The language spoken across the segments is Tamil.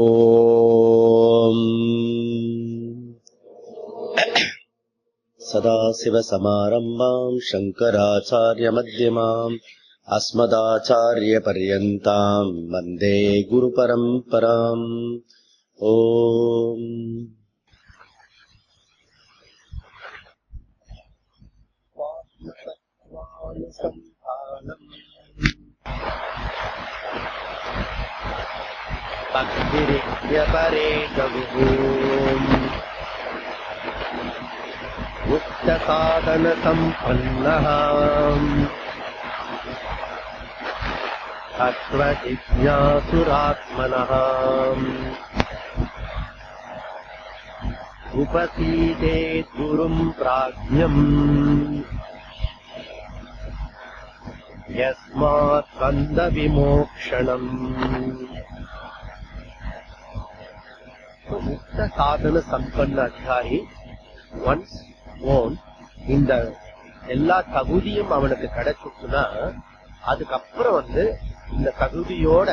ஓம் சதாசிவசமாரம்பாம் சங்கராச்சார்யமத்யமாம் அஸ்மதாச்சார்யபர்யந்தாம் வந்தே குருபரம்பராம். ஓம் முக்தசாதன சம்பன்னः தத்வஜிஞாசுராத்மனः உபசீதேத் குரும் ப்ராஜ்ஞம் யஸ்மாத் கந்த விமோக்ஷணம். முக்த சாதன சம்பன்ன அதிகாரி ஒன்ஸ் ஓன் இந்த எல்லா தகுதியும் அவனுக்கு கிடைச்சுன்னா அதுக்கப்புறம் இந்த தகுதியோட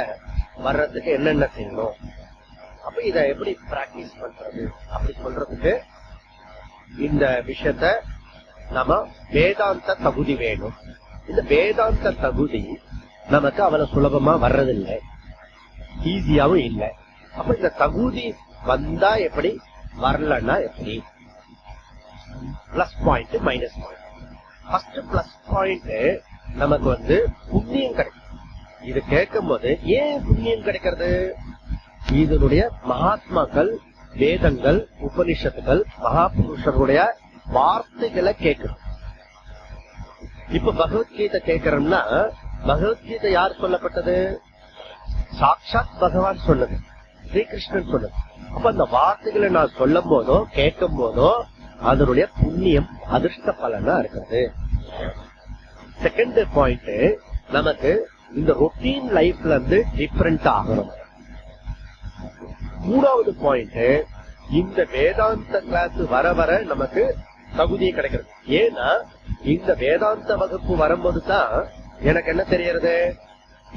வர்றதுக்கு என்னென்ன செய்யணும், அப்ப இத எப்படி பிராக்டிஸ் பண்றது அப்படி சொல்றதுக்கு இந்த விஷயத்த நம்ம வேதாந்த தகுதி வேணும். இந்த வேதாந்த தகுதி நமக்கு அவ்வளவு சுலபமா வர்றதில்லை, ஈஸியாவும் இல்லை. அப்ப இந்த தகுதி வந்தா எப்படி, வரலன்னா எப்படி? Plus point minus point. First plus point நமக்கு புண்ணியம் கிடைக்கும். இது கேட்கும் போது ஏன் புண்ணியம் கிடைக்கிறது? இதனுடைய மகாத்மாக்கள், வேதங்கள், உபனிஷத்துகள், மகாபுருஷருடைய வார்த்தைகளை கேட்கணும். இப்ப பகவத்கீதை கேட்கிறோம்னா பகவத்கீதை யார் சொல்லப்பட்டது? சாட்சாத் பகவான் சொன்னது, ஸ்ரீகிருஷ்ணன் சொன்னது. அப்ப அந்த வார்த்தைகளை நான் சொல்லும் போதோ கேட்கும் போதோ அதனுடைய புண்ணியம் அதிர்ஷ்ட பலனா இருக்கிறது. செகண்ட் பாயிண்ட், நமக்கு இந்த ரொட்டீன் லைஃப்ல டிஃபரெண்ட் ஆகணும். மூணாவது பாயிண்ட், இந்த வேதாந்த கிளாஸ் வர வர நமக்கு தகுதியே கிடைக்கிறது. ஏன்னா இந்த வேதாந்த வகுப்பு வரும்போது தான் எனக்கு என்ன தெரியறது,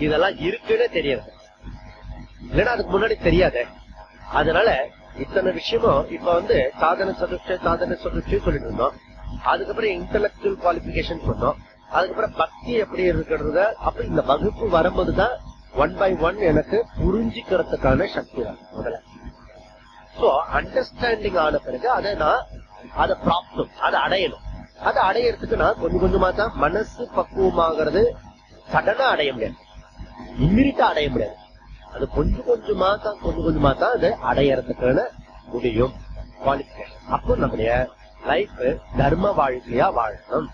இதெல்லாம் இருக்குன்னு தெரியறது. இல்லைன்னா அதுக்கு முன்னாடி தெரியாத. அதனால இத்தனை விஷயமும் இப்ப சாதன சதுர்த்தி சொல்லிட்டு இருந்தோம். அதுக்கப்புறம் இன்டெலக்சுவல் குவாலிபிகேஷன் சொன்னோம். அதுக்கப்புறம் பக்தி எப்படி இருக்கிறத அப்ப இந்த வகுப்பு வரும்போதுதான் ஒன் பை ஒன் எனக்கு புரிஞ்சுக்கிறதுக்கான சக்தி தான் முதல்ல. சோ அண்டர்ஸ்டாண்டிங் ஆன பிறகு அதை பிராப்தம், அதை அடையணும். அதை அடையறதுக்கு நான் கொஞ்சம் கொஞ்சமா தான் மனசு பக்குவமாகிறது. சடனா அடைய முடியாது, இம்மிடியா அடைய முடியாது. அது கொஞ்சம் கொஞ்சமா தான் அது அடையறதுக்கான முடியும் குவாலிபிகேஷன். அப்போ நம்முடைய லைஃப் தர்ம வாழ்க்கையா வாழணும்.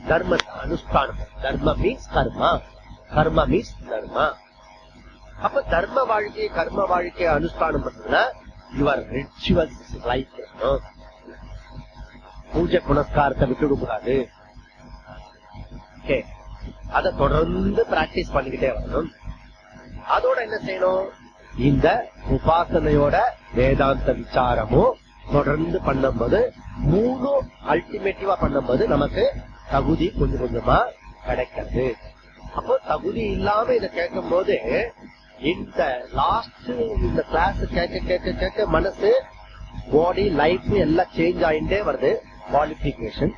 தர்ம அனுஷ்டானம், தர்ம மீன்ஸ் கர்மா, கர்மா மீன்ஸ் தர்மா. அப்ப தர்ம வாழ்க்கையை கர்ம வாழ்க்கையை அனுஷ்டானம் பண்றதுன்னா யுவர் ரிச்சுவல்ஸ் லைஃப் இருக்கணும். பூஜை புனஸ்காரத்தை விட்டுவிட கூடாது. அதை தொடர்ந்து பிராக்டிஸ் பண்ணிக்கிட்டே வரணும். அதோட என்ன செய்யணும், இந்த உபாசனையோட வேதாந்த விசாரமும் தொடர்ந்து பண்ணும்போது, மூணு அல்டிமேட்டிவா பண்ணும்போது நமக்கு தகுதி கொஞ்சம் கொஞ்சமா கிடைக்கிறது. அப்போ தகுதி இல்லாம இதை கேட்கும் போது இந்த லாஸ்ட் இந்த கிளாஸ் கேட்க கேட்க கேட்க மனசு, பாடி, லைஃப் எல்லாம் சேஞ்ச் ஆயிட்டே வருது. குவாலிபிகேஷன்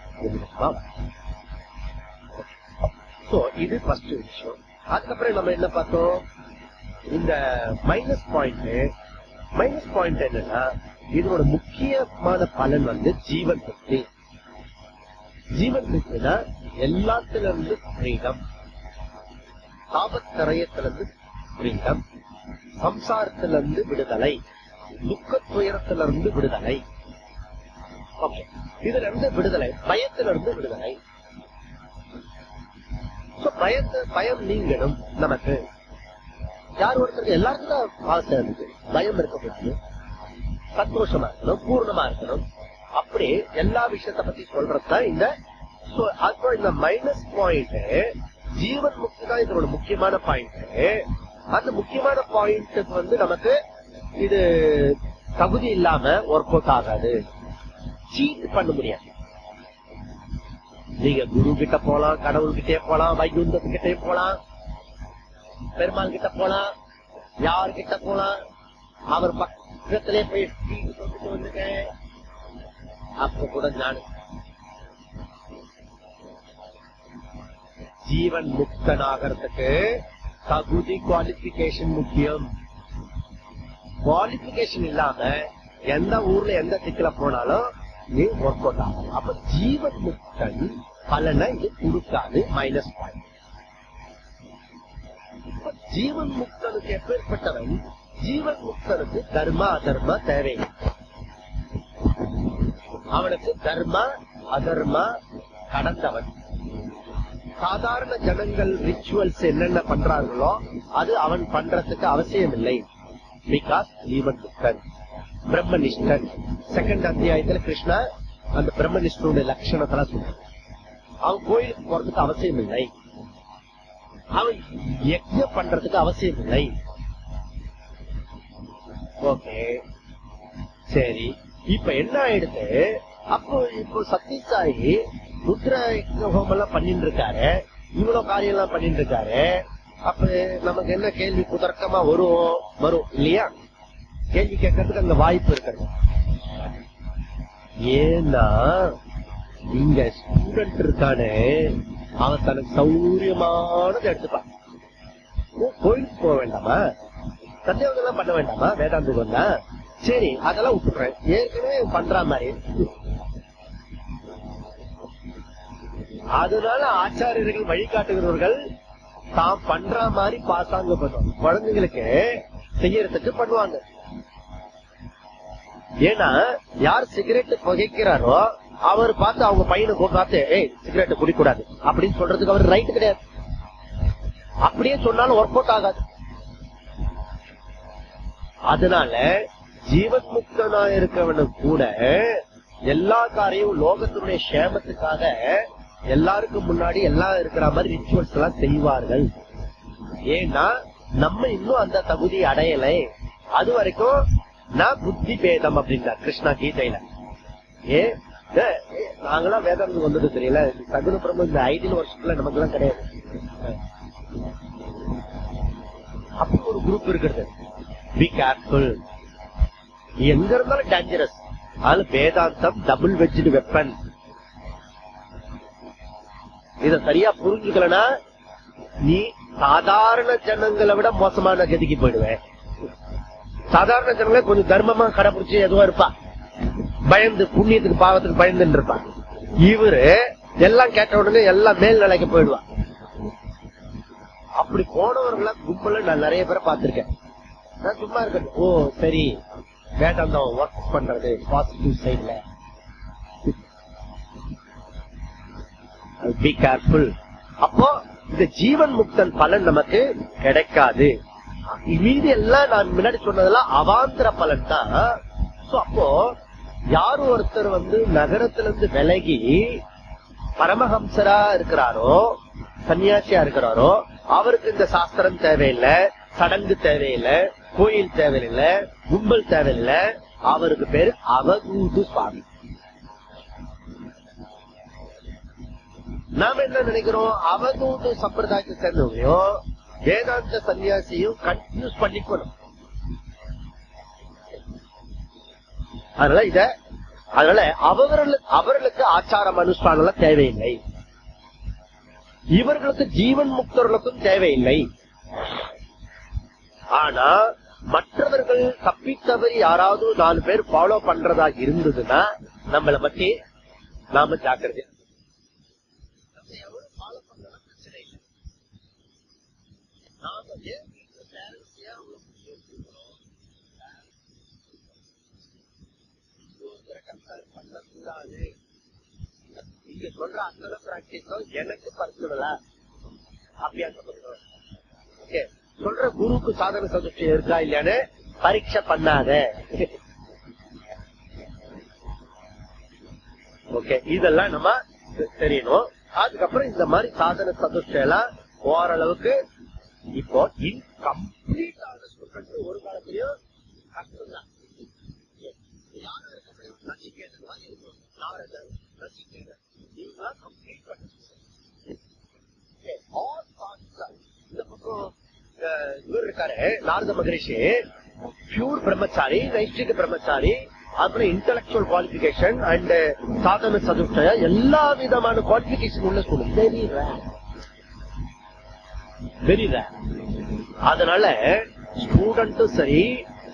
இது ஃபர்ஸ்ட் விஷயம். அதுக்கப்புறம் நம்ம என்ன பார்த்தோம், இந்த மைனஸ் பாயிண்ட் என்னன்னா இதோட முக்கியமான பலன் ஜீவன் முக்தி. ஜீவன் முக்தினா எல்லாத்திலிருந்து ஃப்ரீடம், தாபத்திரயத்திலிருந்து ஃப்ரீடம், சம்சாரத்திலிருந்து விடுதலை, துக்க துயரத்திலிருந்து விடுதலை, இதுல இருந்து விடுதலை, பயத்திலிருந்து விடுதலை. பயம் நீங்கணும். நமக்கு யார் ஒருத்தருக்கு எல்லாருக்கும் தான் ஆசை இருக்கு, பயம் இருக்கக்கூடாது, சந்தோஷமா இருக்கணும், பூர்ணமா இருக்கணும். அப்படி எல்லா விஷயத்த பத்தி சொல்றதுதான் இந்த மைனஸ் பாயிண்ட். ஜீவன் முக்தி தான் இதோட முக்கியமான பாயிண்ட். அந்த முக்கியமான பாயிண்ட்டுக்கு நமக்கு இது தகுதி இல்லாம ஒர்க் அவுட் ஆகாது, சீட் பண்ண முடியாது. நீங்க குரு கிட்ட போலாம், கடவுள் கிட்டே போலாம், வைகுண்டத்துக்கிட்டே போலாம், பெருமாள் கிட்ட போலாம், யாருகிட்ட போலாம், அவர் பக்கத்திலே போய் சொல்லிட்டு வந்துட்டேன். அப்ப கூட நான் ஜீவன் முக்தனாகிறதுக்கு தகுதி குவாலிபிகேஷன் முக்கியம். குவாலிபிகேஷன் இல்லாம எந்த ஊர்ல எந்த திக்கில போனாலும் நீ ஒர்க் அவுட் ஆகும். அப்ப ஜீவன் முக்தன் பலனை இது கொடுக்காது, மைனஸ் பாயிண்ட். ஜீவன் முக்தனுக்கு எப்பேற்பட்டவன்? ஜீவன் முக்தனுக்கு தர்ம அதர்ம தேவை. அவனுக்கு தர்ம அதர்ம கடந்தவன். சாதாரண ஜனங்கள் ரிச்சுவல்ஸ் என்னென்ன பண்றார்களோ அது அவன் பண்றதுக்கு அவசியம் இல்லை. பிகாஸ் ஜீவன் முக்தன் பிரம்மனிஷ்டன். செகண்ட் அத்தியாயத்துல கிருஷ்ணா அந்த பிரம்மனிஷ்டனுடைய லட்சணத்தெல்லாம் சொல்ற. அவன் கோயிலுக்கு போறதுக்கு அவசியம் இல்லை, அவன் யஜ்ஞம் பண்றதுக்கு அவசியம் இல்லை. ஓகே சரி, இப்ப என்ன ஆயிடுது? அப்போ இப்போ சத்யசாயி ருத்ர ஹோமம் எல்லாம் பண்ணிட்டு இருக்காரு, இவ்வளவு காரியம் எல்லாம் பண்ணிட்டு இருக்காரு. அப்ப நமக்கு என்ன கேள்வி குதர்க்கமா வரும் இல்லையா? கேள்வி கேட்கறதுக்கு அங்க வாய்ப்பு இருக்கிறது. ஏன்னா இங்க ஸ்டூடெண்ட் இருக்கானே, அவன் தனக்கு சௌரியமானதை எடுத்துப்பான். கோயிலுக்கு போக வேண்டாமா, சந்தேகம் எல்லாம் பண்ண வேண்டாமா, வேதாந்தம் வந்தா சரி அதெல்லாம் விட்டுறேன், ஏற்கனவே பண்ற மாதிரி. அதனால ஆச்சாரியர்கள் வழிகாட்டுகிறவர்கள் தாம் பண்ற மாதிரி பாசாங்க பண்ணுவாங்க, குழந்தைங்களுக்கு செய்யறதுக்கு பண்ணுவாங்க. ஏன்னா யார் சிகரெட் புகைக்கிறாரோ அவர் பார்த்து அவங்க பையனை பார்த்து ஏய் சிகரெட் குடிக்கூடாது அப்படின்னு சொல்றதுக்கு அவர் ரைட் கிடையாது. அப்படியே சொன்னாலும் ஒர்க் அவுட் ஆகாது. அதனால ஜீவன் முக்தனா இருக்கவனுக்கு கூட எல்லா காரியம் லோகத்தினுடைய சேமத்துக்காக எல்லாருக்கும் முன்னாடி எல்லாம் இருக்கிற மாதிரி ரிச்சுவல்ஸ் எல்லாம் செய்வார்கள். ஏன்னா நம்ம இன்னும் அந்த தகுதி அடையலை. அது வரைக்கும் நான் புத்தி பேதம் அப்படின்றார் கிருஷ்ணா கீதையில. நாங்களாம் வேதாந்தம் வந்தது தெரியல, சகுன பிரம்ம இந்த ஐடியல் வருஷத்துல நமக்கு எல்லாம் கிடையாது. அப்படி ஒரு குரூப் இருக்கிறது. பி கேர்ஃபுல், எங்க இருந்தாலும் டேஞ்சரஸ். அது வேதாந்தம் டபுள் வெஜ்டு வெப்பன். இத சரியா புரிஞ்சுக்கலனா நீ சாதாரண ஜனங்களை விட மோசமான கதிக்கு போயிடுவேன். சாதாரண ஜனங்களே கொஞ்சம் தர்மமா கடைபிடிச்சு எதுவா இருப்பா, பயந்து புண்ணியத்துக்கு பாவத்துக்கு பயந்துன்னு இருப்பான். இவரு எல்லாம் கேட்ட உடனே எல்லாம் மேல் நிலைக்கு போயிடுவான். அப்படி போனவர்கள கும்பல நான் நிறைய பேரை பார்த்திருக்கேன். நான் சும்மா இருக்கேன், ஓ சரி வேதாந்தம் ஒர்க் பண்றது பாசிட்டிவ் சைட்ல. Be careful. அப்போ இந்த ஜீவன் முக்தன் பலன் நமக்கு கிடைக்காது. மீதி எல்லாம் நான் முன்னாடி சொன்னதெல்லாம் அவாந்திர பலன் தான். அப்போ யாரு ஒருத்தர் நகரத்துல இருந்து விலகி பரமஹம்சரா இருக்கிறாரோ, சன்னியாசியா இருக்கிறாரோ, அவருக்கு இந்த சாஸ்திரம் தேவையில்லை, சடங்கு தேவையில்லை, கோயில் தேவையில்லை, கும்பல் தேவையில்லை. அவருக்கு பேரு அவதூது சுவாமி. நாம என்ன நினைக்கிறோம்? அவதூது சம்பிரதாயத்தை சேர்ந்தவங்களையும் வேதாந்த சன்னியாசியும் கன்ஃபியூஸ் பண்ணிக்கணும். அதனால அவர்களுக்கு ஆச்சாரம் அனுஷ்டானம் தேவையில்லை, இவர்களுக்கு ஜீவன் முக்தர்களுக்கும் தேவையில்லை. ஆனா மற்றவர்கள் தப்பித்தவரி யாராவது 4 பேர் ஃபாலோ பண்றதா இருந்ததுன்னா நம்மளை பத்தி நாம ஜாக்கிரதை. இங்க சொல்ற அத்தனை பிராக்டிஸும் எனக்கு பர்சனலா அபியாசம் பண்ணுறோம். சொல்ற குருக்கு சாதன சதுஷ்டி இருக்கா இல்லையான்னு பரீட்சை பண்ணாத. ஓகே, இதெல்லாம் நம்ம தெரியணும். அதுக்கப்புறம் இந்த மாதிரி சாதன சதுஷ்டெல்லாம் ஓரளவுக்கு இப்போ இன்கம்ப்ளீட்டான ஒரு காலத்திலயும் கஷ்டம் தான். இந்த பக்கம் இவர் இருக்காரு நாரத மகரிஷி, பியூர் பிரம்மச்சாரி, நைஷ்டிக பிரம்மச்சாரி, அப்புறம் இன்டலெக்சுவல் குவாலிபிகேஷன் அண்ட் சாதன சதுஷ்டய எல்லா விதமான குவாலிபிகேஷன் உள்ள ஸ்கூல். Very rare. அதனால ஸ்டூடெண்ட்டும் சரி,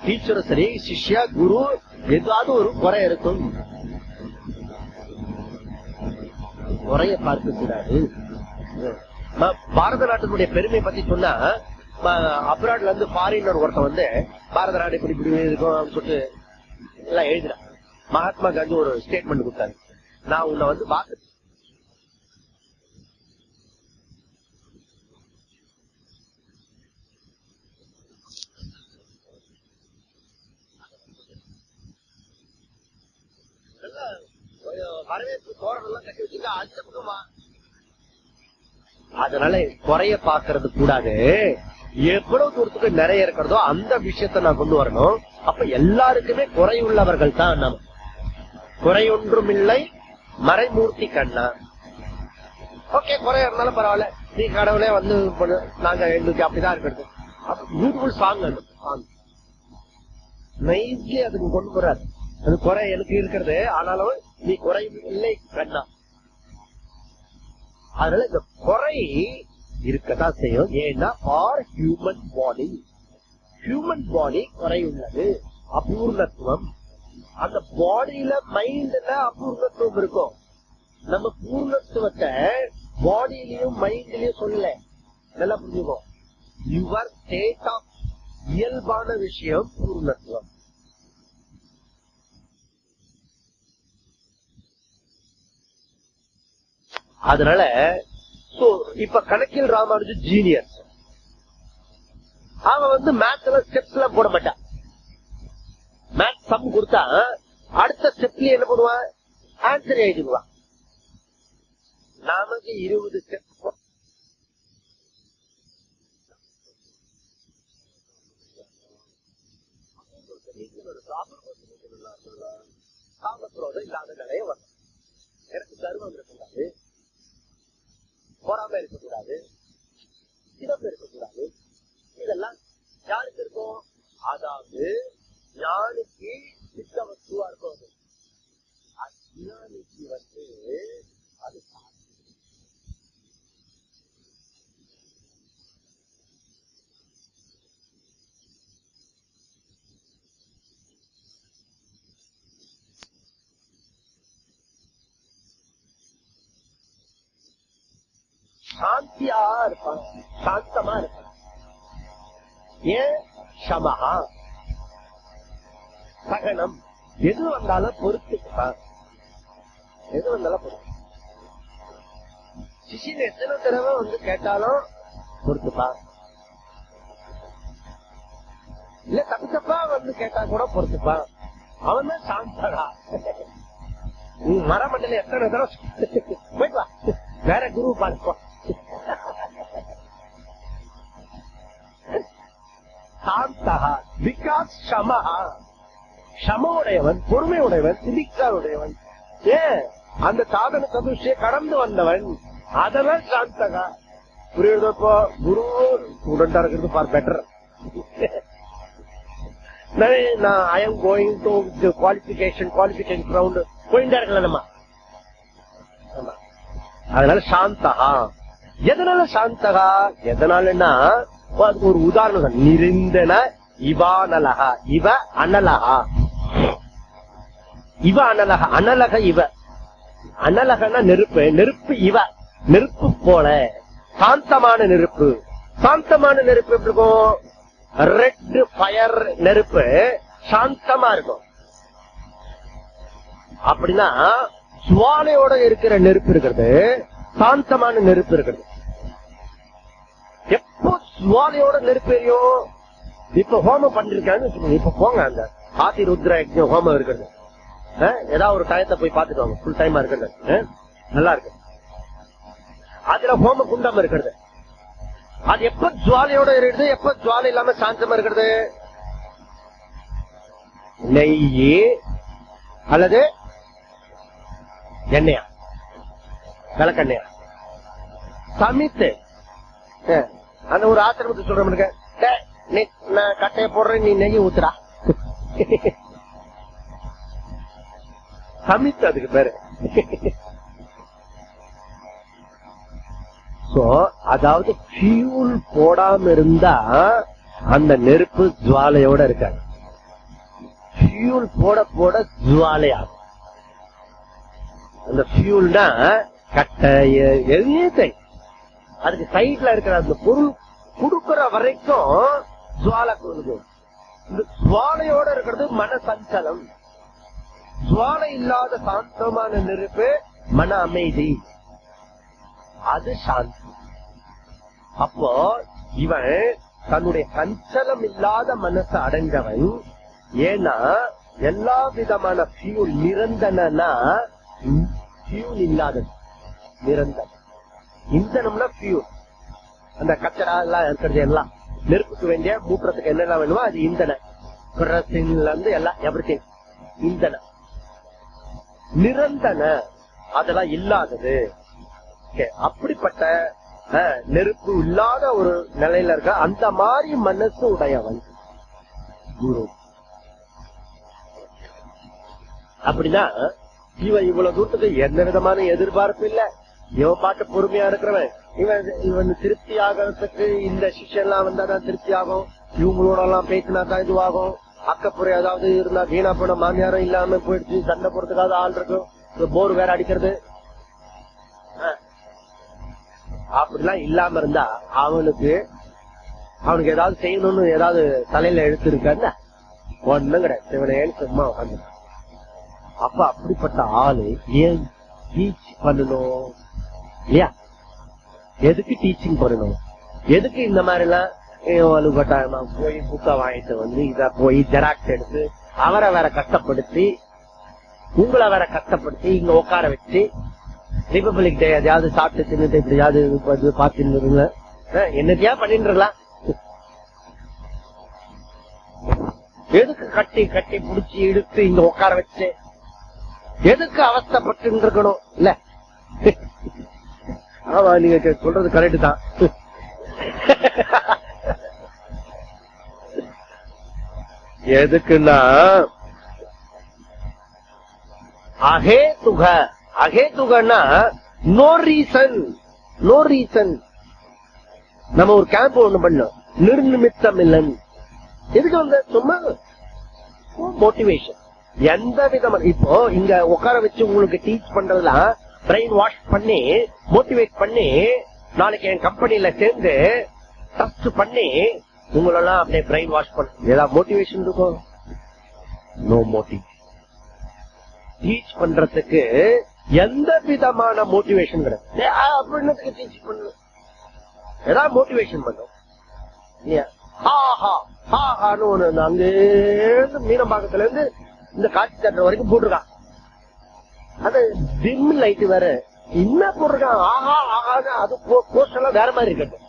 டீச்சரும் சரி, சிஷ்யா குரு ஏதாவது ஒரு குறை இருக்கும். குறைய பார்க்க கூடாது. பாரத நாட்டினுடைய பெருமை பத்தி சொன்னா, அப்ராட்ல இருந்து ஃபாரினர் ஒருத்தன் வந்து பாரத நாடு இப்படி இப்படி இருக்கும் சொல்லிட்டு எல்லாம் எழுதினான். மகாத்மா காந்தி ஒரு ஸ்டேட்மெண்ட் கொடுத்தாரு, நான் உன்னை வந்து பார்த்து வரவேற்பு தோரணெல்லாம் கட்டி வச்சுக்க அந்த பக்கமா. அதனால குறைய பாக்குறது கூடாது. எவ்வளவு தூரத்துக்கு நிறைய இருக்கிறதோ அந்த விஷயத்த நான் கொண்டு வரணும். அப்ப எல்லாருக்குமே குறையுள்ளவர்கள் தான் நம்ம. குறையொன்றும் இல்லை மறைமூர்த்தி கண்ணா. ஓகே, குறைய இருந்தாலும் பரவாயில்ல, நீ கடவுளே வந்து நாங்க எங்களுக்கு அப்படிதான் இருக்கிறது. Beautiful song. நைஸ்லி அதுக்கு கொண்டு போறாரு. அது குறை எனக்கு இருக்கிறது, ஆனாலும் நீ குறையும் இல்லை கண்ணா. அதனால இந்த குறை இருக்கதான் செய்யும். ஏன்னா for human body, human body குறை உள்ளது, அபூர்ணத்துவம். அந்த பாடியில மைண்ட்ல அபூர்ணத்துவம் இருக்கும். நம்ம பூர்ணத்துவத்தை பாடியிலயும் மைண்ட்லயும் சொல்லல. நல்லா புரிஞ்சுக்கோ. யுவர் ஸ்டேட் ஆஃப் இயல்பான விஷயம் பூர்ணத்துவம். அதனால இப்ப கணக்கில் ராமானுஜன் ஜீனியர். அவன் வந்து மேத்ல ஸ்டெப்ஸ் எல்லாம் போட மாட்டான். மேத் சம் கொடுத்தா அடுத்த ஸ்டெப்ல என்ன பண்ணுவான், ஆன்சர் எழுதிடுவான். நமக்கு 20 ஸ்டெப் இல்லாத நிலைய வரும். எனக்கு கர்வம் இருக்கக்கூடாது, பொறாம இருக்கக்கூடாது, சிறப்பு இருக்கக்கூடாது. இதெல்லாம் யாருக்கு இருக்கும்? அதாவது ஞானிக்கு சித்த வஸ்துவா இருக்கும். அஞ்ஞானிக்கு வந்து அது சாந்தியா இருப்பான், சாந்தமா இருப்பான். ஏன்? சமஹா, சகனம். எது வந்தாலும் பொறுத்துப்பான், எது வந்தாலும் பொறுத்து. சிஷியன் எத்தனை தடவை வந்து கேட்டாலும் பொறுத்துப்பான். இல்ல தப்பு தப்பா வந்து கேட்டா கூட பொறுத்துப்பான். அவன் தான் சாந்தடா. மரமண்டல எத்தனை தடவை போயிட்டு வா, வேற குரு பார்ப்போம். சாந்தகா பிகாஸ் சமஹா, சமவுடையவன், பொறுமையுடையவன், திதிக்ஷாவுடையவன். ஏன்? அந்த சாதன சதுஷ்டிய கடந்து வந்தவன். அதனால் சாந்தகா. புரியுதோ? இப்போ குரு ஸ்டூடெண்டா இருக்கிறது ஃபார் பெட்டர். நான் I am going to qualification round போயிட்டா இருக்கலாம் நம்ம. அதனால சாந்தகா. எதனால சாந்தகா? எதனாலன்னா ஒரு உதாரணம், நிரிந்தன இவானலகா, இவ அனலகா, இவ அனலகா, அனலக இவ. அனலகனா நெருப்பு, நெருப்பு இவ, நெருப்பு போல. சாந்தமான நெருப்பு. சாந்தமான நெருப்பு எப்படி இருக்கும்? ரெட் ஃபயர் நெருப்பு சாந்தமா இருக்கும். அப்படின்னா சுவாலையோட இருக்கிற நெருப்பு இருக்கிறது, சாந்தமான நெருப்பு இருக்கிறது. எப்போ சுவாலையோட நெருப்பு எரியும்? இப்ப ஹோமம் பண்ணிருக்காங்க, இப்ப போங்க அந்த ஆதி ருத்ர யஜ்ஞம் ஹோமம் இருக்கிறது. ஏதாவது ஒரு டயத்தை போய் பாத்துட்டு வாங்க, ஃபுல் டைமா இருக்கிறது, நல்லா இருக்கு. அதுல ஹோம குண்டம் இருக்கிறது. அது எப்ப ஜுவாலையோட இருக்குது, எப்ப ஜுவாலை இல்லாம சாந்தமா இருக்கிறது? நெய்யி அல்லது எண்ணெயா, விளக்கெண்ணையா, சமித்து. அந்த ஒரு ஆசிரமத்தை சொல்றோம், நான் கட்டைய போடுறேன், நீ நெய் ஊத்துறா. சமித் அதுக்கு பேரு. அதாவது ஃபியூல் போடாம இருந்தா அந்த நெருப்பு ஜுவாலையோட இருக்காது. ஃபியூல் போட போட ஜுவாலையாகும். அந்த ஃபியூல்னா கட்டை எதையும் அதுக்கு சைட்ல இருக்கிற அந்த பொருள் குடுக்கிற வரைக்கும் ஜுவாலை கொடுக்கும். இந்த ஜுவாலையோட இருக்கிறது மன சஞ்சலம். ஜுவாலை இல்லாத சாந்தமான நெருப்பு மன அமைதி, அது சாந்தி. அப்போ இவன் தன்னுடைய சஞ்சலம் இல்லாத மனசை அடைஞ்சவன். ஏன்னா எல்லா விதமான ஃபியூல் நிரந்தனா ஃபியூல் இல்லாதது நிரந்தரம். இந்தனம்னா ஃபியூல். அந்த கச்சரா எல்லாம் இருக்கிறது எல்லாம் நெருப்புக்கு வேண்டிய மூட்டுறதுக்கு என்னெல்லாம் வேணுமோ அது இந்தன கிரசின்ல இருந்து எல்லாம் எவ்ரிதிங் இந்தன. நிரந்தன அதெல்லாம் இல்லாதது. அப்படிப்பட்ட நெருப்பு இல்லாத ஒரு நிலையில இருக்க அந்த மாதிரி மனசு உடையவன் குரு. அப்படின்னா இவன் இவ்வளவு தூரத்துக்கு எந்த விதமான எதிர்பார்ப்பு இல்ல. இவன் பாட்டு பொறுமையா இருக்கிறவன். இவன் திருப்தி ஆகிறதுக்கு இந்த சிஷ்யெல்லாம் வந்தாதான் திருப்தி ஆகும். இவங்களோட எல்லாம் பேசினா தான் இதுவாகும். அக்கப்புறம் ஏதாவது இருந்தா வீணா போன மாமியாரும் இல்லாம போயிடுச்சு, சண்டை போறதுக்காக ஆள் இருக்கும், போர் வேற அடிக்கிறது. அப்படிலாம் இல்லாம இருந்தா அவனுக்கு ஏதாவது செய்யணும்னு ஏதாவது தலையில எடுத்து இருக்க ஒண்ணும் கிடையாது. சிவனேன்னு சும்மா உட்காந்து. அப்ப அப்படிப்பட்ட ஆளு ஏன் டீச் பண்ணணும் இல்லையா? எதுக்கு டீச்சிங் பண்ணணும்? எதுக்கு இந்த மாதிரி எல்லாம் போய் புக்க வாங்கிட்டு வந்து இத போய் ஜெராக்ஸ் எடுத்து அவரை வேற கஷ்டப்படுத்தி உங்களை வேற கஷ்டப்படுத்தி இங்க உட்கார வச்சு ரிபப்ளிக் டே எதையாவது சாப்பிட்டு தின்னுட்டு இப்படியாவது பாத்துருங்க என்னத்தையா பண்ணிட்டு இருக்கலாம். எதுக்கு கட்டி கட்டி புடிச்சு இழுத்து இங்க உட்கார வச்சு எதுக்கு அவஸ்தப்பட்டு இருக்கணும் இல்ல? ஆமா, நீங்க சொல்றது கரெக்ட் தான். எதுக்குன்னா அகேதுகன்னா நோ ரீசன். No reason. நம்ம ஒரு கேம்ப் ஒண்ணு பண்ணோம், நிர்நிமித்தம் இல்லன். எதுக்கு வந்து சும்மா மோட்டிவேஷன். எந்த விதமான இப்போ இங்க உட்கார வச்சு உங்களுக்கு டீச் பண்றதுலாம் பிரெயின் வாஷ் பண்ணி மோட்டிவேட் பண்ணி நாளைக்கு என் கம்பெனில சேர்ந்து டஸ்ட் பண்ணி உங்களெல்லாம் அப்படியே பிரெயின் வாஷ் பண்ண ஏதாவது மோட்டிவேஷன் இருக்கும்? No motive. டீச் பண்றதுக்கு எந்த விதமான மோட்டிவேஷன் கிடையாது. அப்படின்னு டீச் பண்ண ஏதாவது மோட்டிவேஷன் பண்ணும் இல்லையா? ஒண்ணு அங்கேருந்து மீனம்பாக்கத்துல இருந்து இந்த காட்சி தேட்டர் வரைக்கும் போட்டிருக்கான். அது டிம் லைட் வேற என்ன போட்டிருக்கான். ஆஹா ஆஹா. அது போஸ்ட் எல்லாம் வேற மாதிரி இருக்கட்டும்.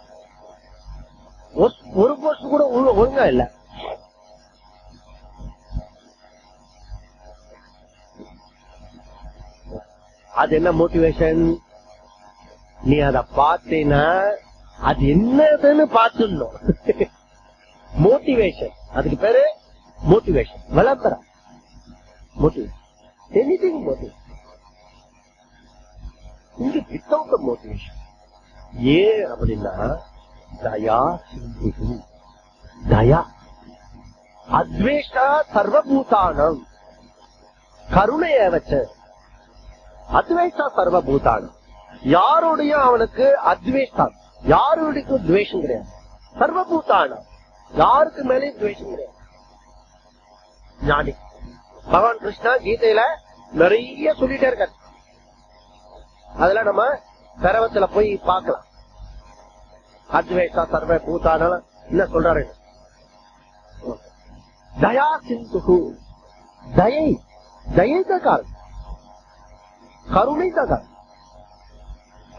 ஒரு போஸ்ட் கூட ஒழுங்கா இல்ல. அது என்ன மோட்டிவேஷன்? நீ அத பார்த்தீன்னா அது என்னதுன்னு பார்த்துடணும். மோட்டிவேஷன். அதுக்கு பேரு மோட்டிவேஷன். விளம்பரம் மோட்டிவேஷன். Anything motivation. இங்க வித்தவுட் மோட்டிவேஷன். ஏன் அப்படின்னா தயா சிந்து. தயா அத்வேஷா சர்வபூதானம் கருணைய வச்ச. அத்வேஷா சர்வபூதானம். யாருடையும் அவனுக்கு அத்வேஷம், யாருடையும் துவேஷம் கிடையாது. சர்வபூதானம் யாருக்கு மேலேயும் துவேஷம் கிடையாது. ஞானி பகவான் கிருஷ்ணா கீதையில நிறைய சொல்லிட்டே இருக்காரு. அதுல நம்ம சரவத்துல போய் பார்க்கலாம். அத்வேஷா சர்வ பூதான என்ன சொல்றாரு? தயா சிந்து. தயை தயை தான் கருணை தான்.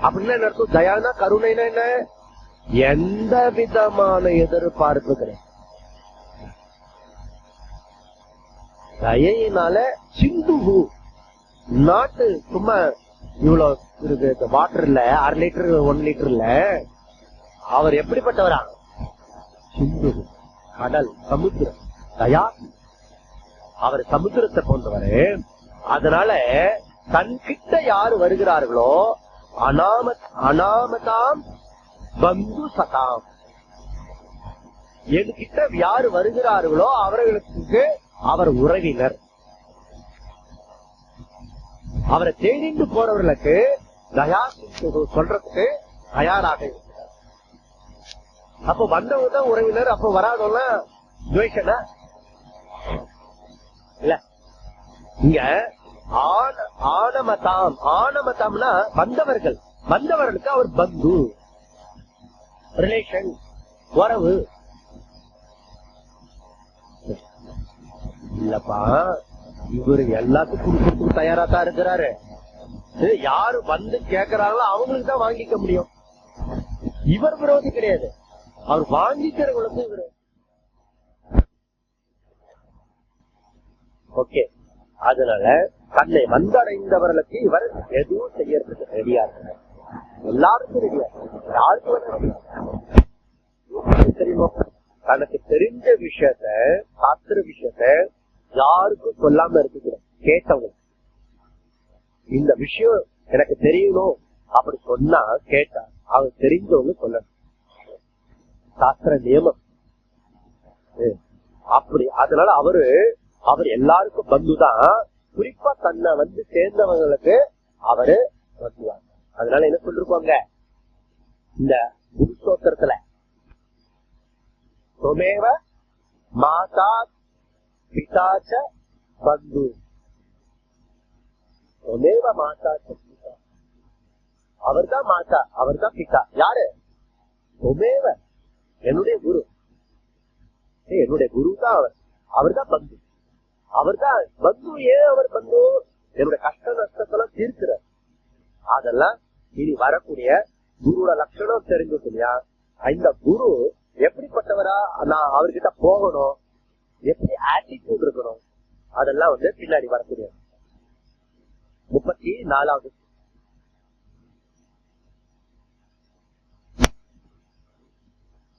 அப்படின்னா என்ன அர்த்தம்? தயானா கருணைனா என்ன? எந்த விதமான எதிர்பார்ப்பு கிடையாது. தயினால சிந்து. நாட்டு சும்மா இவ்வளவு இருக்கு வாட்டர்ல 1/2 லிட்டர் 1 லிட்டர்ல அவர் எப்படிப்பட்டவரா? சிந்து. கடல், சமுத்திரம். தயா அவர் சமுத்திரத்தை போன்றவர். அதனால தன்கிட்ட யாரு வருகிறார்களோ அனாமதாம் பந்து சதாம், என்கிட்ட யாரு வருகிறார்களோ அவர்களுக்கு அவர் உறவினர். அவரை தேடிந்து போறவர்களுக்கு தயா சொல்றதுக்கு தயாராக இருக்கிறார். அப்ப வந்தவங்க தான் உறவினர், அப்ப வராதவங்க துவேஷனா இல்ல. இங்க ஆனமதாம், ஆனமதாம்னா வந்தவர்கள், வந்தவர்களுக்கு அவர் பந்து, ரிலேஷன், உறவு இல்லப்பா. இவரு எல்லாத்துக்கும் கொடுக்கறதுக்கு தயாரா தான் இருக்கிறாரு. யாரு வந்து கேட்கிறாங்களோ அவங்களுக்கு தான் வாங்கிக்க முடியும். இவர் விரோதி கிடையாது, அவர் வாங்கிக்கிறவங்களுக்கு இவரு. ஓகே, அதனால தன்னை வந்தடைந்தவர்களுக்கு இவர் எதுவும் செய்யறதுக்கு ரெடியா இருக்கிறார். எல்லாருக்கும் ரெடியா, யாருக்கும் தெரியுமா? தனக்கு தெரிஞ்ச விஷயத்த, சாஸ்திர விஷயத்த யாருக்கும் சொல்லாம இருக்கிறோம். கேட்டவங்க இந்த விஷயம் எனக்கு தெரியணும் அப்படி சொன்னா கேட்டா அவங்க தெரிஞ்சவங்க சொல்லணும். சாஸ்திர நியமம் அப்படி. அதனால அவர் எல்லாருக்கும் பந்துதான். குறிப்பா தன்னை வந்து சேர்ந்தவங்களுக்கு அவரு பந்துவாங்க. அதனால என்ன சொல்லிருப்பாங்க இந்த குருஸ்தோத்திரத்துல, சொமேவ மாதா பிதாச்ச பந்து, சொமேவ மாதாச்ச பிதா, அவர்தான் மாதா, அவர்தான் பிதா. யாரு? சொமேவ, என்னுடைய குரு, என்னுடைய குரு தான் அவர், அவர்தான் பந்து, அவர்தான் பந்து. ஏன் அவர் பந்து? என்னுடைய கஷ்ட நஷ்டத்தெல்லாம் தீர்க்கிறார். அதெல்லாம் இனி வரக்கூடிய குருவோட லட்சணம் தெரிஞ்சுட்டு இல்லையா? இந்த குரு எப்படிப்பட்டவரா நான் அவர்கிட்ட போகணும், எப்படி ஆட்டிடியூட் இருக்கணும், அதெல்லாம் வந்து பின்னாடி வரக்கூடிய 34வது.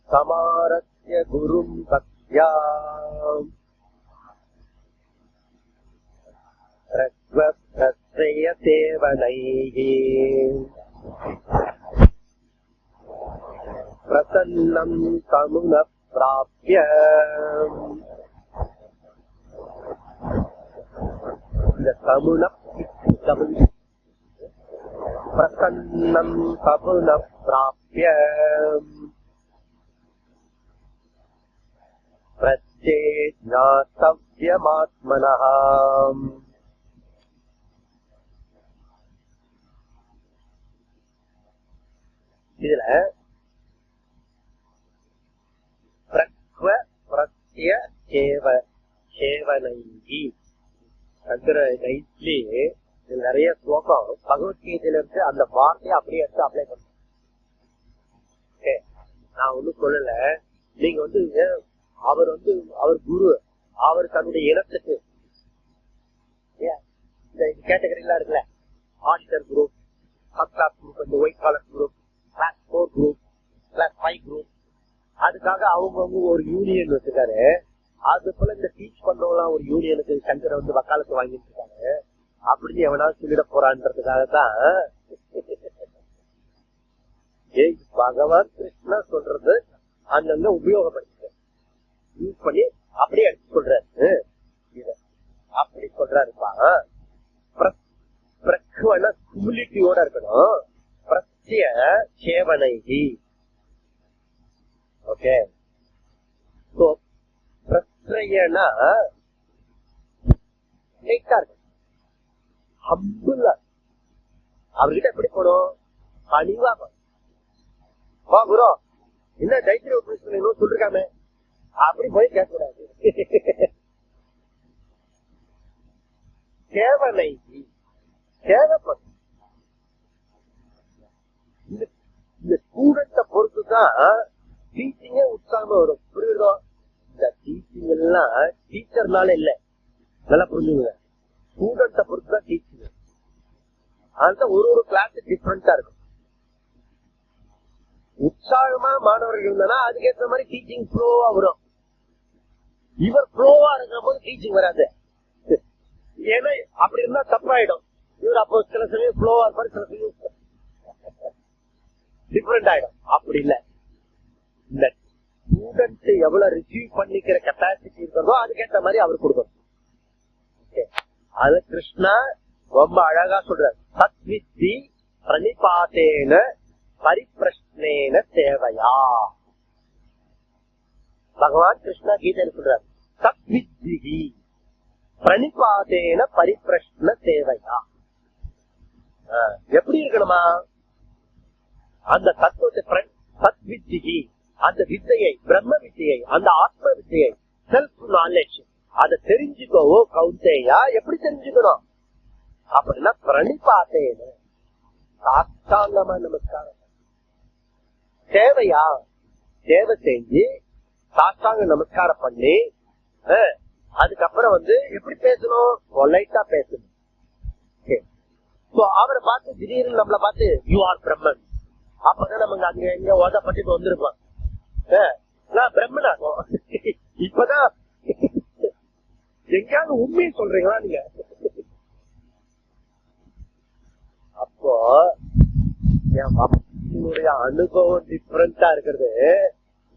சமாரஸ்ய குரும் பக்த்யா சேவனைஹி பிரசன்னம் தமுன பிராப்ய இந்த தமுன பிரசன்னம் தமுன பிராப்ய பிரத்யேஜ்ஞாதவ்யமாத்மனஹ இதுல நிறைய ஸ்லோகம் பகவத்கீதையில இருக்கு. அந்த வார்த்தையை அப்படியே எடுத்து அப்ளை பண்ண நான் ஒண்ணும் சொல்லல. நீங்க வந்து அவர் வந்து அவர் குரு, அவர் தன்னுடைய இனத்துக்கு இந்த கேட்டகரிலாம் இருக்குல்ல, auditor group, first class group, இந்த white collar group, class 4 group, class 5 group, அதுக்காக அவங்கவுங்க ஒரு யூனியன் வச்சிருக்காரு. அது போல இந்த டீச் பண்றவங்களாம் ஒரு யூனியனுக்கு சங்கரை வந்து வக்காலத்து வாங்கிட்டு இருக்காங்க. அப்படின்னு எவனாவது சொல்லிட போறான்றதுக்காகத்தான் பகவான் கிருஷ்ணா சொல்றது அங்கங்க உபயோகப்படுத்த யூஸ் பண்ணி அப்படியே எடுத்து சொல்றாரு. அப்படி சொல்றாருப்பா. குமிலிட்டியோட இருக்கணும். பிரத்ய சேவனைகி. ஓகே, பிரத்யனா அவர்கிட்ட எப்படி போனோம்? பணிவா வா குரு, என்ன தைத்திரிய உபநிஷத்துல சொல்லிருக்காமே அப்படி போய் கேட்க கூடாது. சேவனை சேவைப்படும். இந்த ஸ்டூடெண்ட பொறுத்துதான் டீச்சிங்கே உற்சாகமா வரும். புரியுதோ? இந்த டீச்சிங் எல்லாம் டீச்சர்னால இல்ல, நல்லா புரிஞ்சுங்க. ஸ்டூடெண்ட பொறுத்துதான் டீச்சிங். அதுதான் ஒரு கிளாஸ் டிஃபரெண்டா இருக்கும். உற்சாகமா மாணவர்கள் இருந்தா அதுக்கேற்ற மாதிரி டீச்சிங் ஃப்ளோவா வரும். இவர் ஃப்ளோவா இருக்கிற போது டீச்சிங் வராது. ஏன்னா அப்படி இருந்தா தப்பாயிடும். இவர் அப்போ சில சமயம் ஃப்ளோவா இருப்பாரு, சில சமயம் டிஃபரெண்ட் ஆயிடும். அப்படி இல்ல, இந்த ஸ்டூடெண்ட் எவ்வளவு ரிசீவ் பண்ணிக்கிற கெப்பாசிட்டி இருக்கிறதோ அதுக்கேற்ற மாதிரி அவர் கொடுக்கணும். அது கிருஷ்ணா ரொம்ப அழகா சொல்றாரு. சத்வித்தி பிரணிபாத்தேன பரிப்பிரஷ்னேன சேவையா. பகவான் கிருஷ்ணா கீதையில சொல்றாரு, சத்வித்தி பிரணிபாத்தேன பரிப்பிரஷ்ன சேவையா. எப்படி இருக்கணுமா? அந்த தத்துவத்தை சத்வித்தி, அந்த வித்தையை, பிரம்ம வித்தையை, அந்த ஆத்ம வித்தையை, செல்ஃப் நாலேஜ், அதை தெரிஞ்சுக்கோ கௌந்தேயா. எப்படி தெரிஞ்சுக்கணும் அப்படின்னா பிரணிபாத்தேன சாஷ்டாங்கமா நமஸ்காரம். சேவையா, சேவை செஞ்சு சாஷ்டாங்க நமஸ்காரம் பண்ணி அதுக்கப்புறம் எப்படி பேசணும்? பொலைட்டா பேசணும். அவரை பார்த்து திடீர்னு நம்மளை பார்த்து யூ ஆர் பிரம்மன் அப்பதான் நமக்கு அங்க எங்க ஓதப்பட்டு வந்திருப்பான். நான் பிரம்மனாகும். இப்பதான் எங்கேயாவது உண்மையை சொல்றீங்களா நீங்க? அப்போ என்னுடைய அனுபவம் டிஃபரெண்டா இருக்கிறது.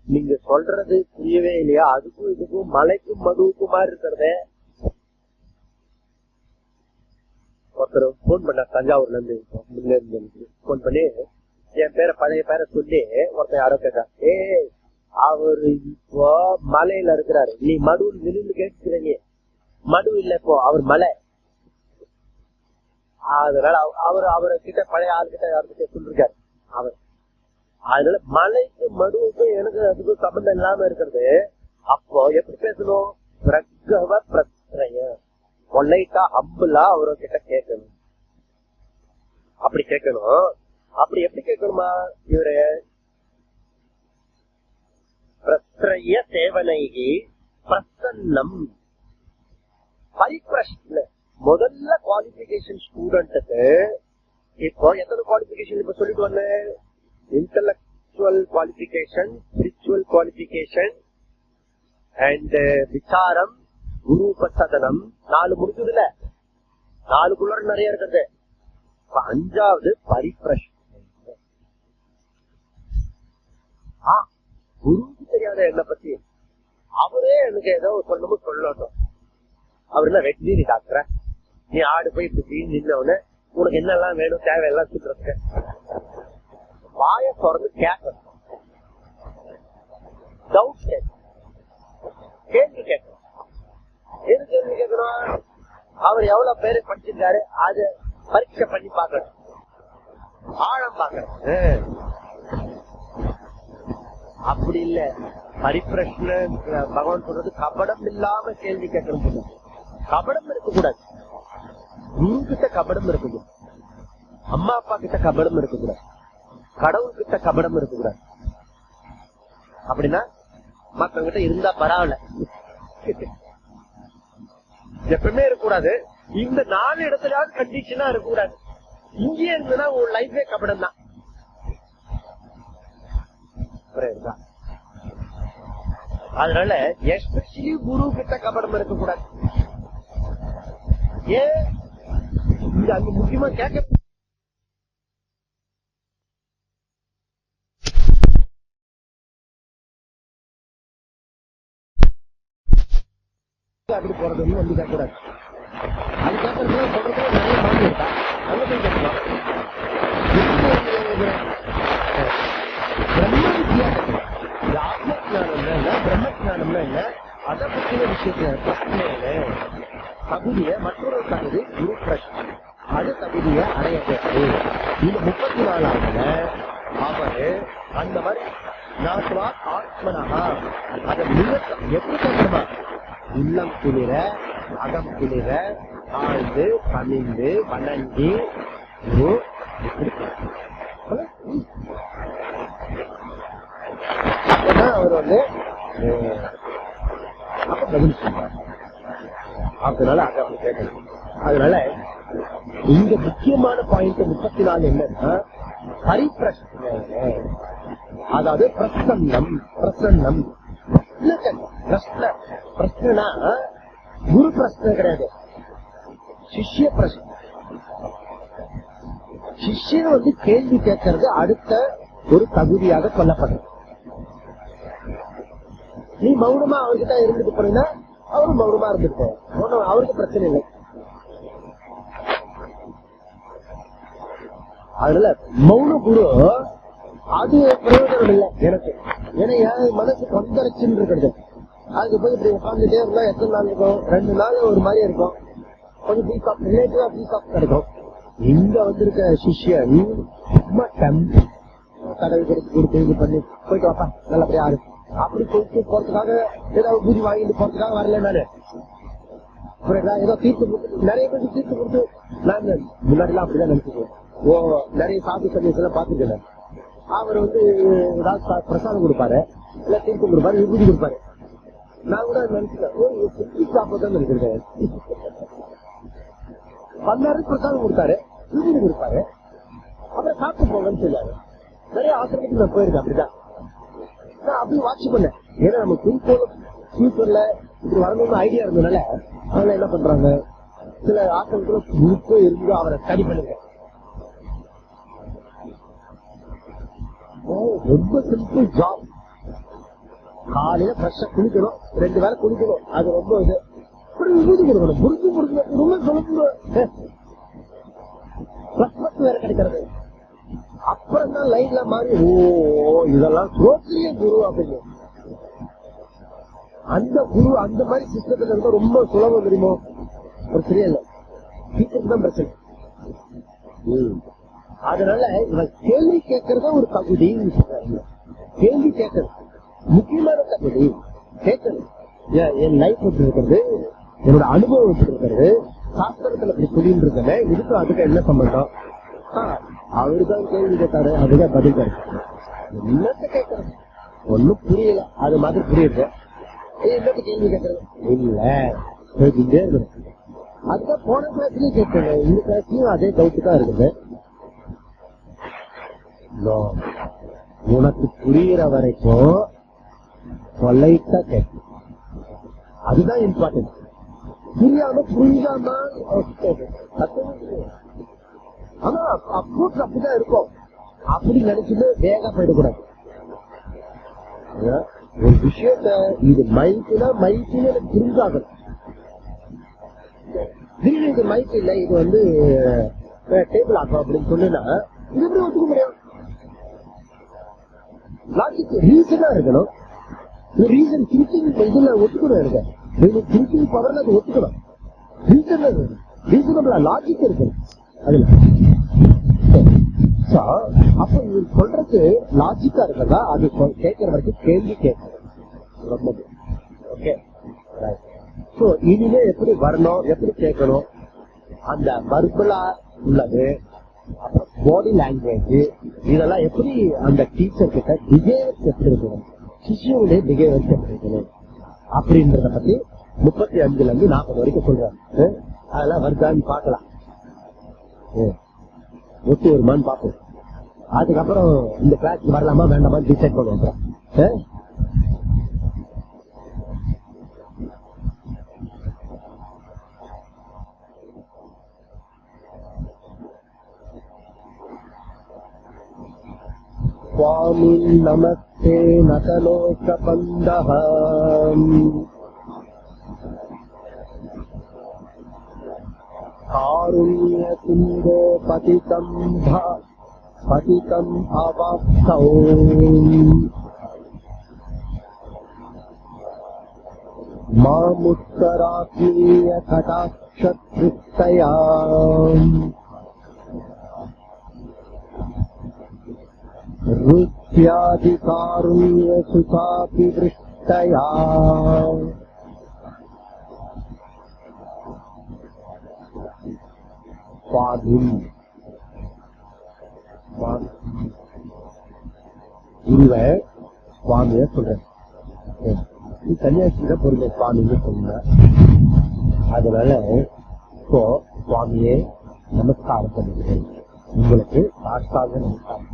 நீங்க சொல்றது புரியவே இல்லையா? அதுக்கும் இதுக்கும் மலைக்கும் மதுவுக்கும் மாதிரி இருக்கிறது. ஒருத்தர் போன் பண்ண தஞ்சாவூர்ல இருந்து போன் பண்ணி என் பேரை பழைய பேரை சொல்லி ஒருத்தர் யாரோ கேட்டா, அவரு இப்போ மலையில இருக்கிறாரு, நீ மடுவில் நின்று கேட்கிறீங்க. மடு இல்ல, இப்போ அவர் மலை. அதனால அவரை கிட்ட பழைய ஆளுகிட்ட யாருக்கிட்ட சொல்லிருக்காரு அவர். அதனால மலைக்கு மடுவுக்கும் எனக்கு அதுக்கும் சம்பந்தம் இல்லாம இருக்கிறது. அப்போ எப்படி பேசணும்? பிரகவ பிரச்சனைய பொல்லைட்டா ஹம்பிளா அவர்கிட்ட கேட்கணும். அப்படி கேட்கணும். அப்படி எப்படி கேட்கணுமா? இவரு பிரத்ரய சேவனைகி பிரசன்னம் பரிப்பிரஷ்ன. முதல்ல குவாலிபிகேஷன் ஸ்டூடெண்ட்டுக்கு இப்போ எத்தனை குவாலிபிகேஷன் இப்ப சொல்லிட்டு வந்தேன்? Intellectual qualification, spiritual qualification and விசாரம், குரு உபசதனம். 4 முடிஞ்சதுல 4 நிறைய இருக்கிறது. 5வது பரிப்பிரஷ்ன. குருக்கு தெரியாத என்ன பத்தி அவரே எனக்கு ஏதோ சொல்லணும் சொல்லட்டும். அவர் என்ன வெட்டினி டாக்டர், நீ ஆடு போய் இப்படி நின்னவன உனக்கு என்னெல்லாம் வேணும் தேவையெல்லாம் சொல்றதுக்கு வாய திறந்து கேட்கணும். டவுட் கேட்கணும், கேள்வி கேட்கணும். எது கேள்வி கேட்கணும்? அவர் எவ்வளவு பேரு படிச்சிருக்காரு அது பரீட்சை பண்ணி பாக்கணும், ஆழம் பாக்கணும். அப்படி இல்ல, பரிப்பிரஷ்ன பகவான் சொல்றது கபடம் இல்லாம கேள்வி கேட்கணும். கபடம் இருக்கக்கூடாது. குரு கிட்ட கபடம் இருக்கக்கூடாது, அம்மா அப்பா கிட்ட கபடம் இருக்கக்கூடாது, கடவுள் கிட்ட கபடம் இருக்கக்கூடாது. அப்படின்னா மக்கள்கிட்ட இருந்தா பரவாயில்ல, எப்பவுமே இருக்கக்கூடாது. இந்த 4 இடத்துலயாவது கண்டிஷனா இருக்கக்கூடாது. இங்கே இருந்ததுன்னா உன் லைஃபே கபடம் தான். அதனால எஸ்பெஷலி குரு கிட்ட கபடம் இருக்கக்கூடாது. ஏன் இங்க அங்க முக்கியமா கேட்க அப்படி போறது வந்து கேட்கக்கூடாது. அது கேட்கறது சொல்றது நிறைய மாறி இருக்கா, அங்க போய் கேட்கலாம். பிரம்ம வித்யா கேட்கலாம். ஆத்ம ஜானம்னா என்ன, பிரம்ம ஜானம்னா என்ன, அதை பற்றின விஷயத்துல தகுதிய மற்றொரு தகுதி குரு பிரஷ்ன, அது தகுதியை அடைய வேண்டும். இந்த 34ஆவதுல அவரு அந்த மாதிரி நாத்வா ஆத்மனஹா அதை எப்படி கேட்கணுமா? உள்ளம் குளிர, அகம் குளிர, ஆழ்ந்து பணிந்து வணங்கி அப்பதான் அவர் அப்ப பதில் சொல்றார். அதனால அதை அப்படி கேட்கணும். அதனால இங்க முக்கியமான பாயிண்ட் 34 என்னன்னா பரிப்பிரஷ்ன, அதாவது பிரசன்னம். பிரசன்னம் பிரச்சனைனா குரு பிரச்சனை கிடையாது, சிஷ்ய பிரச்சனை. சிஷ்யன் வந்து கேள்வி கேட்கறது அடுத்த ஒரு தகுதியாக சொல்லப்படுறது. நீ மௌனமா அவர்கிட்ட இருந்துட்டு போனீங்கன்னா அவரும் மௌனமா இருந்துட்டு அவருக்கு பிரச்சனை இல்லை. அதனால மௌன குரு அது பிரயோஜனம் இல்லை எனக்கு. ஏன்னா என் மனசு கொந்தளிச்சுன்னு இருக்கிறது. அதுக்கு போய் இப்படி உட்காந்துட்டே இருந்தா எத்தனை நாள் இருக்கும்? 2 நாள் ஒரு மாதிரி இருக்கும், கொஞ்சம் பீஸ் ரிலேட்டிவா பீஸ் ஆஃப் கிடைக்கும். இங்க வந்திருக்க சிஷ்யன் கடவுள் கொடுத்து இது பண்ணி போயிட்டு வாப்பா நல்லபடியா ஆறு அப்படி போயிட்டு போறதுக்காக ஏதாவது பூஜை வாங்கிட்டு போறதுக்காக வரல. நானு ஏதோ தீர்த்து கொடுத்து நிறைய பேருக்கு தீர்த்து கொடுத்து நான் முன்னாடி எல்லாம் அப்படிதான் நினைச்சுக்குவேன். நிறைய சாது சன்னியாசி எல்லாம் பாத்துக்கிறேன். அவர் வந்து ஏதாவது பிரசாதம் கொடுப்பாரு, இல்ல தீர்த்து கொடுப்பாரு, விபூதி கொடுப்பாரு. நான் கூட நினைச்சுக்கிறேன் சாப்பிட்டு நினைச்சிருக்கேன். 16 பிரசாதம் கொடுத்தாரு, விபூதி கொடுப்பாரு, அப்புறம் சாப்பிட்டு போங்கன்னு சொல்லாரு. நிறைய ஆசிரியத்துக்கு நான் போயிருக்கேன். அப்படிதான் நான் அப்படி வாட்ச் பண்ணேன். ஏன்னா நம்ம ஃபியூச்சர்ல இப்படி வரணும்னு ஐடியா இருந்ததுனால அவங்க என்ன பண்றாங்க, சில ஆசிரியத்துல குரூப்பே இருந்து அவரை ஸ்டடி பண்ணுங்க. ரொம்ப சிம்பிள் ஜாப். காலையில ஃப்ரெஷ்ஷா குளிக்கணும், 2 வேளை குளிக்கணும். அது ரொம்ப இது விபூதி கொடுக்கணும், புரிஞ்சு ரொம்ப சொல்லணும். வேற கிடைக்கிறது. அப்புறம் தான் லைன்ல மாறி இதெல்லாம் சோத்திரிய குரு அப்படின்னு. அந்த குரு அந்த மாதிரி சிஸ்டத்துல இருந்தா ரொம்ப சுலபம் தெரியுமோ? ஒரு தெரியல, டீச்சருக்கு தான் பிரச்சனை. அதனால இவன் கேள்வி கேட்கறத ஒரு தகுதி. கேள்வி கேட்கறது முக்கியமான தகுதி. கேட்கறது என் லைஃப் எப்படி இருக்கிறது, என்னோட அனுபவம் எப்படி இருக்கிறது, சாஸ்திரத்துல இப்படி சொல்லிட்டு இருக்கேன், இதுக்கும் அதுக்கு என்ன சம்பந்தம்? அவருதான் கேள்வி கேட்டாரு, அதுதான் பதில் கிடைக்கும். என்னத்த கேட்கறது ஒன்னும் புரியல, அது மாதிரி புரியுது. என்னத்த கேள்வி கேட்கறது இல்ல கேட்டுட்டே இருக்கணும். அதுதான் போன கிளாஸ்லயும் கேட்கல, இந்த கிளாஸ்லயும் அதே டவுட் தான் இருக்குது. உனக்கு புரியுற வரைக்கும் பொலைட்டா கேட்கும், அதுதான் இம்பார்ட்டன்ட். புரியாம ஆனா அப்ரோச் அப்படிதான் இருக்கும். அப்படி நினைச்சுட்டு வேக போயிடக்கூடாது. ஒரு விஷயத்த இது மைக்குனா மைக்குன்னு எனக்கு புரிஞ்சாகணும். திடீர்னு இது மைக் இல்ல, இது வந்து டேபிள் ஆகும் அப்படின்னு சொன்னா இது எப்படி ஒத்துக்க முடியும்? லாஜிக் ரீசனா இருக்கணும். ரீசன் திங்கிங் இதுல ஒத்துக்கணும். இருக்க திங்கிங் பவர்ல அது ஒத்துக்கணும். ரீசனபிளா லாஜிக் இருக்கணும் அதுல. அப்ப இவர் சொல்றது லாஜிக்கா இருக்கா, அது கேட்கிற வரைக்கும் கேள்வி கேட்கணும். ஓகே, இனிமே எப்படி வரணும், எப்படி கேட்கணும், அந்த வர்பலா உள்ளது, அப்புறம் பாடி லாங்குவேஜ், இதெல்லாம் எப்படி அந்த டீச்சர் கிட்ட பிஹேவியர் எப்படி இருக்கணும், சிஷியனுடைய பிஹேவியர் எப்படி இருக்கணும் அப்படின்றத பத்தி 35 இருந்து 40 வரைக்கும் சொல்றாங்க. அதெல்லாம் வருதான்னு பாக்கலாம், ஒத்து வருமானு பாப்போம். அதுக்கப்புறம் இந்த கிளாஸ் வரலாமா வேண்டாமா டிசைட் பண்ணுவோம். சுவாமி நமஸ்தே நதலோக பந்தஹம் காருண்ய சிந்தோ பதிதம் அவாப்தௌ மாமுத்தராத்மீய கடாட்சத்ருஷ்டயாம் ருத்யாதி காருண்ய சுகாபி விருஷ்டயாம் சுவாமின் குருவ சுவாமிய சொல்றேன். கன்னியாசிரியில பொருள் சுவாமின்னு சொன்ன, அதனால இப்போ சுவாமியே நமஸ்காரம் பண்ணுகிறேன், உங்களுக்கு சாஷ்டாங்க நமஸ்காரம்.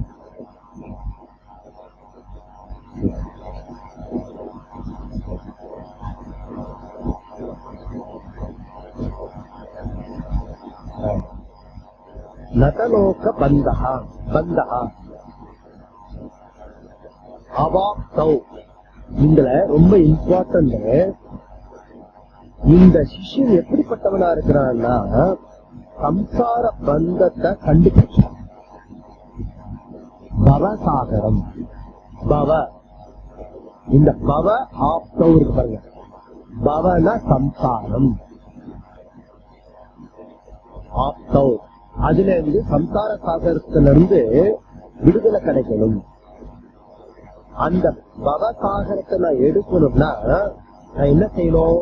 நதலோக பந்தகா பந்தகா அவாப்தௌ. இதுல ரொம்ப இம்பார்ட்டன்ட், இந்த சிஷ்யன் எப்படிப்பட்டவனா இருக்கிறான்னா சம்சார பந்தத்தை கண்டுபிடிச்சான். பவசாகரம் பவ, இந்த பவ ஆப்தௌ இருக்கு பாருங்க. பவன சம்சாரம், ஆப்தௌ, அதுல இருந்து சம்சார சாகரத்திலிருந்து விடுதலை கிடைக்கணும். அந்த பவசாகரத்தை நான் எடுக்கணும்னா நான் என்ன செய்யணும்?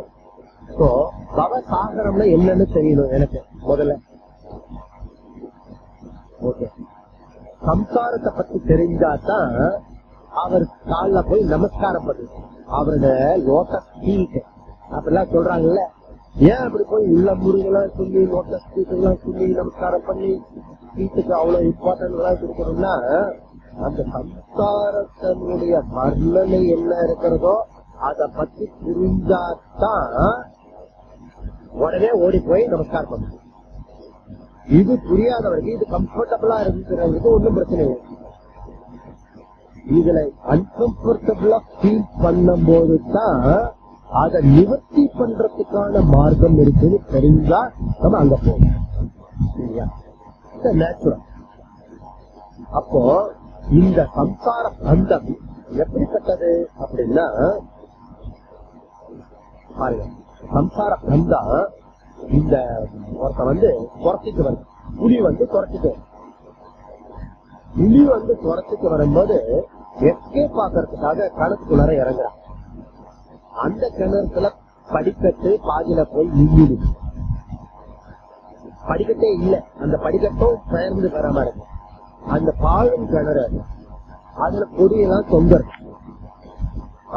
பவசாகரம்னா என்னன்னு தெரியணும் எனக்கு முதல்ல. ஓகே, சம்சாரத்தை பத்தி தெரிஞ்சாதான் அவர் கால போய் நமஸ்காரம் பண்ணு, அவரோட லோட்டஸ் ஃபீட் அப்படிலாம் சொல்றாங்கல்ல. ஏன் அப்படி போய் உள்ள முருகெல்லாம் சொல்லி லோட்டஸ் ஃபீட் எல்லாம் சொல்லி நமஸ்காரம் பண்ணி ஃபீட்டுக்கு அவ்வளவு இம்பார்ட்டன்ட் எல்லாம் கொடுக்கணும்னா, அந்த சம்சாரத்தினுடைய வர்ணனை என்ன இருக்கிறதோ அதை பத்தி புரிஞ்சாதான் உடனே ஓடி போய் நமஸ்காரம் பண்ணணும். இது புரியாதவருக்கு, இது கம்ஃபர்டபுளா இருக்கிறவங்களுக்கு ஒன்னும் பிரச்சனை இல்லை. இதுல அன்கம்ஃபர்டபுளா ஃபீல் பண்ணும் போதுதான் அதை நிவர்த்தி பண்றதுக்கான மார்க்கம் இருக்குன்னு தெரிஞ்சா நம்ம அங்க போவோம். நேச்சுரல். அப்போ இந்த சம்சார பந்தம் எப்படிப்பட்டது அப்படின்னா பாருங்க, சம்சார பந்தம் இந்த ஒருத்த துரத்திட்டு வருது, புலி துரத்திட்டு வருது. புலி துரத்திட்டு வரும்போது எஸ்கேப் ஆக்கிறதுக்காக கிணத்துக்குள்ளார இறங்குறான். அந்த கிணத்துல படிக்கட்டு பாதியில போய் நின்றுது. படிக்கட்டே இல்ல, அந்த படிக்கட்டும் பெயர்ந்து வராம இருக்கு. அந்த பாழும் கிணறு, அதுல கொடியெல்லாம் தொங்குறது.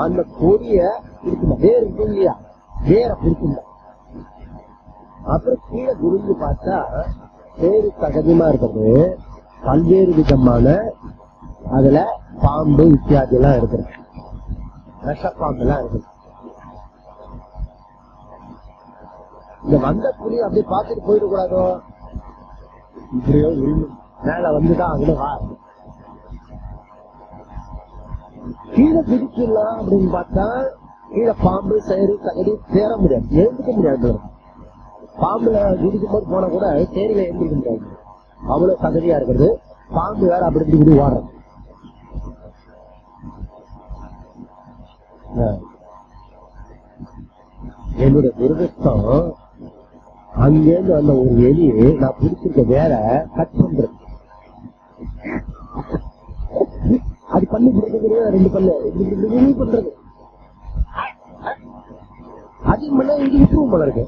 அந்த கொடிய இருக்குமா, வேறு இருக்கும் இல்லையா, வேற பிடிக்குங்க. அப்புறம் கீழே குருஞ்சு பார்த்தா வேறு சகஜமா இருக்கிறது, பல்வேறு விதமான அதுல பாம்பு இத்தியாதி எல்லாம் இருக்குது, விஷப்பாம்பு எல்லாம் இருக்குது. இந்த வந்த புலி அப்படி பார்த்துட்டு போயிடக்கூடாதோ, இப்படியோ மேல வந்துதான் அங்கே வா, கீழே குதிக்கலாம் அப்படின்னு பார்த்தா கீழே பாம்பு சேரு தகடி சேர முடியாது, எழுந்துக்க முடியாது. பாம்புல குதிக்கும் போது போனா கூட சேரியில எழுந்திருக்க முடியாது, அவ்வளவு தகுதியா இருக்கிறது. பாம்பு வேற அப்படி இப்படி ஓடுறது. என்னுடைய துரதிருஷ்டம், அங்கேருந்து அந்த ஒரு எலியை நான் பிடிச்சிருக்க வேற கட் பண்றது. அது பண்ணி பிடிக்கிறது, ரெண்டு பல்லு இப்படி பண்றது. அது மண்ணா இங்க விட்டுருவோம் போல இருக்கு.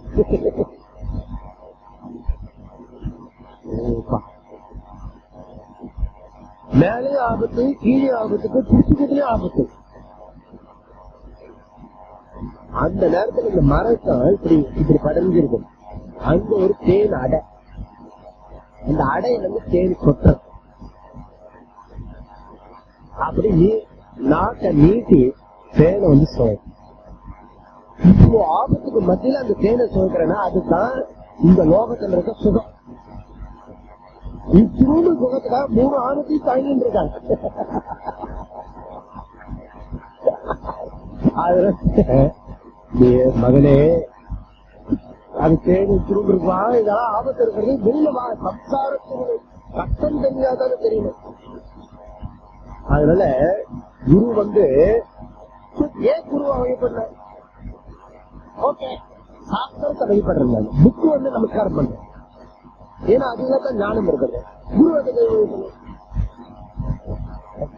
மேலே ஆபத்து, கீழே ஆபத்துக்கு, பிடிச்சுக்கிட்டே ஆபத்து. அந்த நேரத்துல இந்த மரத்தான் இப்படி இப்படி படர்ந்திருக்கும். அங்க ஒரு தேன் அடை, அந்த அடையில தேன் கொட்டுறது. அப்படி நாட்டை நீட்டி தேனை சுவைக்கும். இப்போ ஆபத்துக்கு மத்தியில அந்த தேனை சுவைக்கிறேன்னா அதுதான் இந்த லோகத்துல இருக்க சுகம். இத்தினூறு சுகத்துக்காக 3 ஆபத்தையும் தாங்கிட்டு இருக்காங்க. மகனே, அது தேடி திரும்பிருப்பா, இதெல்லாம் ஆபத்து இருக்கிறது. வெளியில சம்சாரத்தினுடைய கஷ்டம் தெரியாதானே தெரியணும். அதனால குரு ஏன் குருவை வழிபடுற? ஓகே, சாஸ்திரத்தை வழிபடுறாங்க, புக்கு நமஸ்காரம் பண்ற. ஏன்னா அதுதான் ஞானம் இருக்கிறது. குரு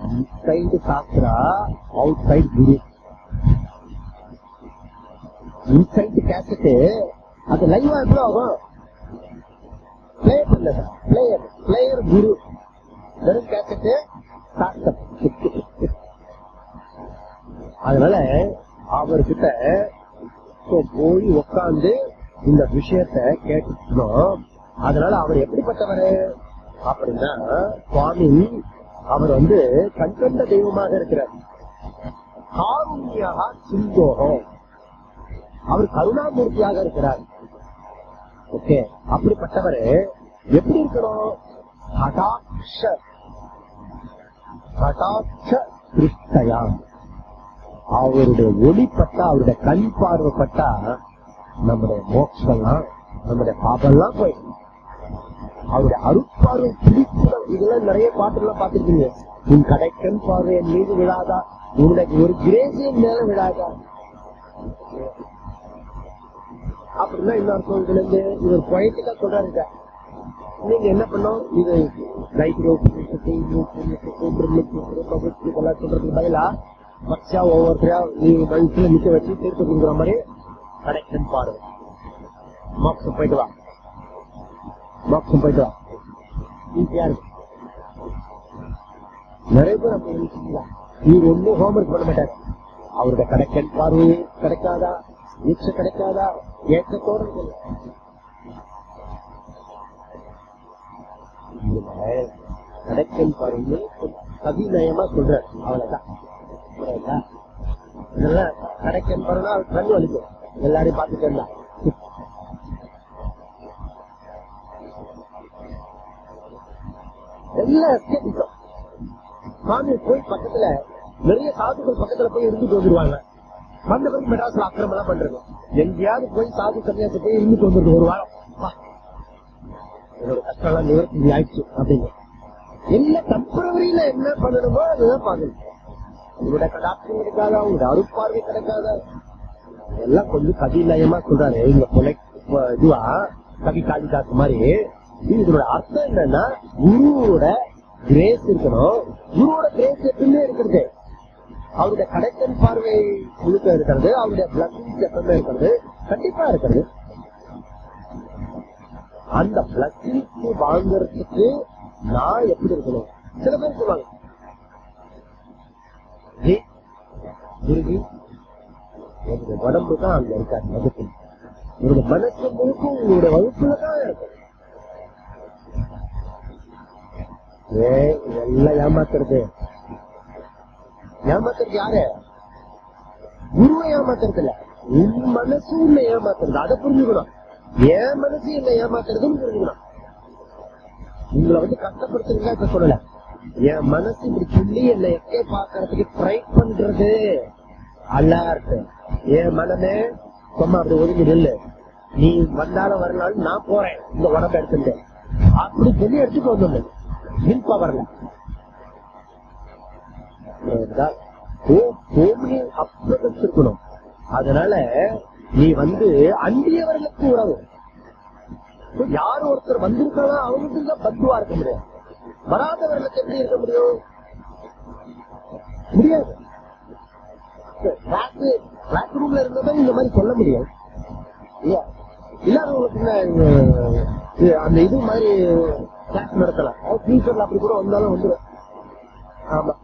இன்சைடு சாஸ்திரா, அவுட் சைடு குரு. இன்சைடு கேசட்டு அது லைவா எப்படி ஆகும்? பிளேயர் இல்ல, பிளேயர் குரு, வெறும் கேசட்டு சாஸ்திரம். அதனால அவர்கிட்ட போய் உட்காந்து இந்த விஷயத்த கேட்டுக்கணும். அதனால அவர் எப்படிப்பட்டவர் அப்படின்னா, சுவாமி அவர் கண்கண்ட தெய்வமாக இருக்கிறார். காருண்யாக சிந்தோகம், அவர் கருணாமூர்த்தியாக இருக்கிறார். ஓகே, அப்படிப்பட்டவர் எப்படி இருக்கணும்? திருஷ்டயா, அவருடைய ஒளிப்பட்டா, அவருடைய கண் பார்வைப்பட்டா நம்முடைய மோட்சம்லாம், நம்முடைய பாபெல்லாம் போயிடும். அவருடைய அருட்பார்வை பிடிப்புகள், இதெல்லாம் நிறைய பாட்டுலாம் பாத்துருக்கீங்க. உன் கடைக்கண் பார்வை என் மீது விழாதா, உன்னுடைய ஒரு கிரேசியின் மேல விழாதா அப்படின்னா இன்னொரு கோவில இருந்து இவர் பொயட்டிக்கா சொல்றாரு. நீங்க என்ன பண்ணோம், இது இதெல்லாம் சொல்றதுக்கு பதிலா மச்சா ஒவ்வொருத்தரையா நீங்க வயசுல நிக்க வச்சு தீர்த்துங்கிற மாதிரி கடைக்கண் பார்வை, மோட்சம் போயிட்டு வா, மோட்சம் போயிட்டு வா, ஈஸியா இருக்கு. நிறைய பேர் அப்படி நினைச்சீங்களா, இவர் ஒன்னும் ஹோம்ஒர்க் பண்ண மாட்டாரு. அவருடைய கடைக்கண் பார்வை கிடைக்காதா, நீச்ச கிடைக்காதா, ஏற்றத்தோடு கடைக்கண் பார்வை கவிநயமா சொல்ற, அவ்வளவுதான். இதெல்லாம் கடைக்கண் பார்வை அவர் கண் வலிக்கும், எல்லாரையும் பார்த்துட்டு இருந்தா. எல்லாம் கேட்கும். சாமி போய் பக்கத்துல நிறைய சாதுக்கள் பக்கத்துல போய் இருந்துட்டு வந்துருவாங்க. வந்த பிறகு மெட்ராஸ்ல அக்கிரமம் எல்லாம் பண்றது. எங்கேயாவது போய் சாது கல்யாணத்தை போய் இருந்துட்டு வந்துருக்கு ஒரு வாரம். என்னோட கஷ்டம் எல்லாம் நிவர்த்தி ஆயிடுச்சு அப்படின்னு எல்லாம் டெம்பரவரியில என்ன பண்ணணுமோ அதுதான் பாக்கணும். உங்களோட கடாட்சம் கிடைக்காதா, உங்களோட அருட்பார்வை கிடைக்காதா, எல்லாம் கொஞ்சம் கவிநயமா சொல்றாரு. இங்க கொலை இதுவா கவி காளிதாஸ் மாதிரி. இதோட அர்த்தம் என்னன்னா, குருவோட கிரேஸ் இருக்கணும். குருவோட கிரேஸ் எப்பவுமே இருக்கிறது, அவருடைய கடைக்கண் பார்வை முழுக்க இருக்கிறது, அவருடைய பிளஸிங்ஸ் எப்பவுமே இருக்கிறது, கண்டிப்பா இருக்கிறது. அந்த பிளஸிங்ஸ் வாங்கறதுக்கு நான் எப்படி இருக்கணும்? சில பேர் சொல்லுவாங்க, குருவி என்னுடைய உடம்பு தான் அங்க இருக்காது, வகுப்பு உங்களுடைய மனசு முழுக்க உங்களுடைய வகுப்புல தான் இருக்கு. எல்லாம் ஏமாத்துறது. ஏமாத்துறது யாரு? குருவை ஏமாத்துறது இல்ல, உன் மனசு இல்ல ஏமாத்துறது. அதை புரிஞ்சுக்கணும். என் மனசு இல்ல ஏமாத்துறதுன்னு புரிஞ்சுக்கணும். உங்களை வந்து கஷ்டப்படுத்துறீங்க இப்ப சொல்லல, என் மனசு இப்படி சொல்லி என்னை எக்கே பாக்குறதுக்கு ட்ரை பண்றது அலர்ட். என் மனமே சும்மா அப்படி ஒதுங்கி நில்லு, நீ வந்தாலும் வரலாலும் நான் போறேன் இந்த உடம்பு எடுத்துட்டு அப்படி சொல்லி எடுத்துட்டு வந்து மின் பவர்ல இருக்கணும். அதனால நீ வந்து அண்டியவர்களுக்கு உறவு. யார் ஒருத்தர் வந்திருக்கானா அவங்களுக்கு தான் பத்துவா இருக்க முடியும், வராதவர்களுக்கு எப்படி இருக்க முடியும்? முடியாது. கிளாஸ் ரூம்ல இருந்ததான் இந்த மாதிரி சொல்ல முடியும். இல்லாதவங்களுக்கு அந்த இது மாதிரி கிளாஸ் நடத்தலாம். ஃபியூச்சர்ல அப்படி கூட வந்தாலும் வந்துடும். ஆமா,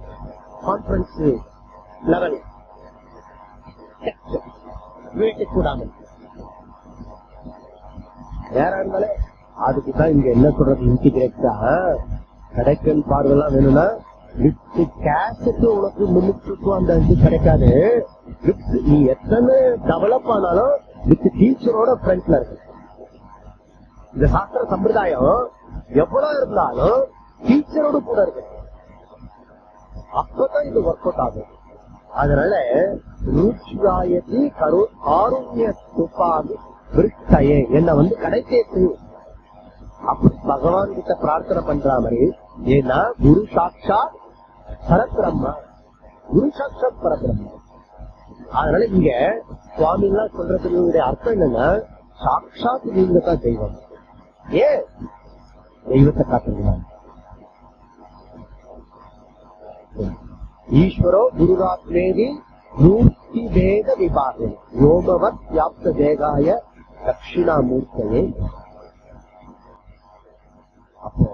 கான்பரன்ஸ் லெவல் கூடாமல் வேற இருந்தாலே அதுக்குதான் இங்க என்ன சொல்றது, இன்டிகிரேட்டா கடைக்கன் பார்வைலாம் வேணும்னா வித்து கேஷுக்கு உனக்கு முன்னுக்கு அந்த இது கிடைக்காது. வித் நீ எத்தனை டெவலப் ஆனாலும் வித் டீச்சரோட ஃப்ரண்ட்ல இருக்கு. இந்த சாஸ்திர சம்பிரதாயம் எவ்வளவு இருந்தாலும் டீச்சரோடு கூட இருக்கு, அப்பதான் இது ஒர்க் அவுட் ஆகும். அதனால ரூச்சாயத்தி கரு ஆருண்ய துப்பாது விருட்டையே என்ன வந்து கடைத்தேத்து அப்படி பகவான் கிட்ட பிரார்த்தனை பண்ற மாதிரி. ஏன்னா குரு சாட்சாத் பரபிரம்மா, குரு சாட்சாத் பரபிரம்மா. அதனால இங்க சுவாமி எல்லாம் சொல்றதுடைய அர்த்தம் என்னன்னா, சாட்சாத் நீங்க தான் தெய்வம். ஏன் தெய்வத்தை காட்டுறீங்க? ஈஸ்வரோ குருராத்மேதி மூர்த்தி வேத விபாகம் யோமவத் வியாப்த தேகாய தட்சிணாமூர்த்தையே. அப்போ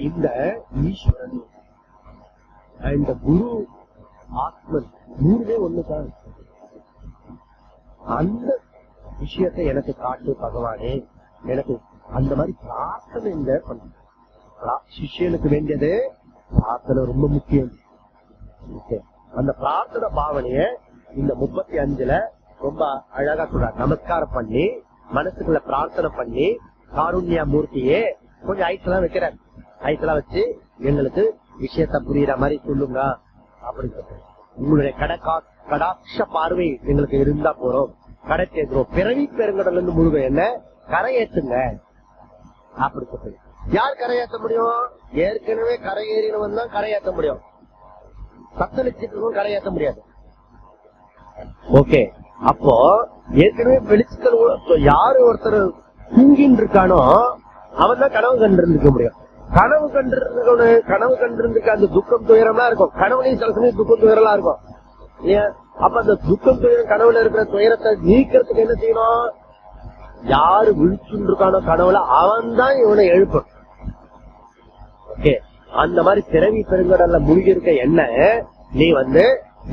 இந்த ஈஸ்வரன் இந்த குரு ஆத்மன் மூணுமே ஒண்ணுதான். அந்த விஷயத்தை எனக்கு காட்டு பகவானே, எனக்கு அந்த மாதிரி பிரார்த்தனை இந்த சிஷ்யனுக்கு வேண்டியது பிரார்த்தனை ரொம்ப முக்கியம். அந்த பிரார்த்தனை பாவனைய இந்த 35 ரொம்ப அழகா சொல்றாரு. நமஸ்காரம் பண்ணி மனசுக்குள்ள பிரார்த்தனை பண்ணி காருண்யா மூர்த்தியே கொஞ்சம் ஐட்டெல்லாம் வைக்கிறார். ஐஸ்லாம் வச்சு எங்களுக்கு விஷயத்த புரியுற மாதிரி சொல்லுங்க அப்படின்னு சொல்றேன். உங்களுடைய கடாட்ச பார்வை எங்களுக்கு இருந்தா போறோம், கடை சேர்ந்துரும். பிறவி பெருங்கடல் இருந்து முழுக என்ன கரையேற்றுங்க அப்படி சொல்றேன். யார் கரையேற்ற முடியும்? ஏற்கனவே கரையேறினவன் தான் கரையேற்ற முடியும். சத்தளிச்சிட்டு கரையேற்ற முடியாது. ஓகே, அப்போ ஏற்கனவே வெளிச்சத்தில் யாரு ஒருத்தர் தூங்கின்னு இருக்கானோ அவன் தான் கனவு கண்டிருக்க முடியும். கனவு கண்டிருக்க அந்த துக்கம் துயரம்லாம் இருக்கும். கனவுலையும் சில சமயம் துக்கம் துயரம்லாம் இருக்கும் இல்லையா? அப்ப அந்த துக்கம் துயரம், கனவுல இருக்கிற துயரத்தை நீக்கிறதுக்கு என்ன செய்யணும்? யாரு விழிச்சுட்டு இருக்கானோ கனவுல அவன் தான் இவனை எழுப்பணும். ஓகே, அந்த மாதிரி பிறவி பெருங்கடல்ல மூழ்கி இருக்க என்ன நீ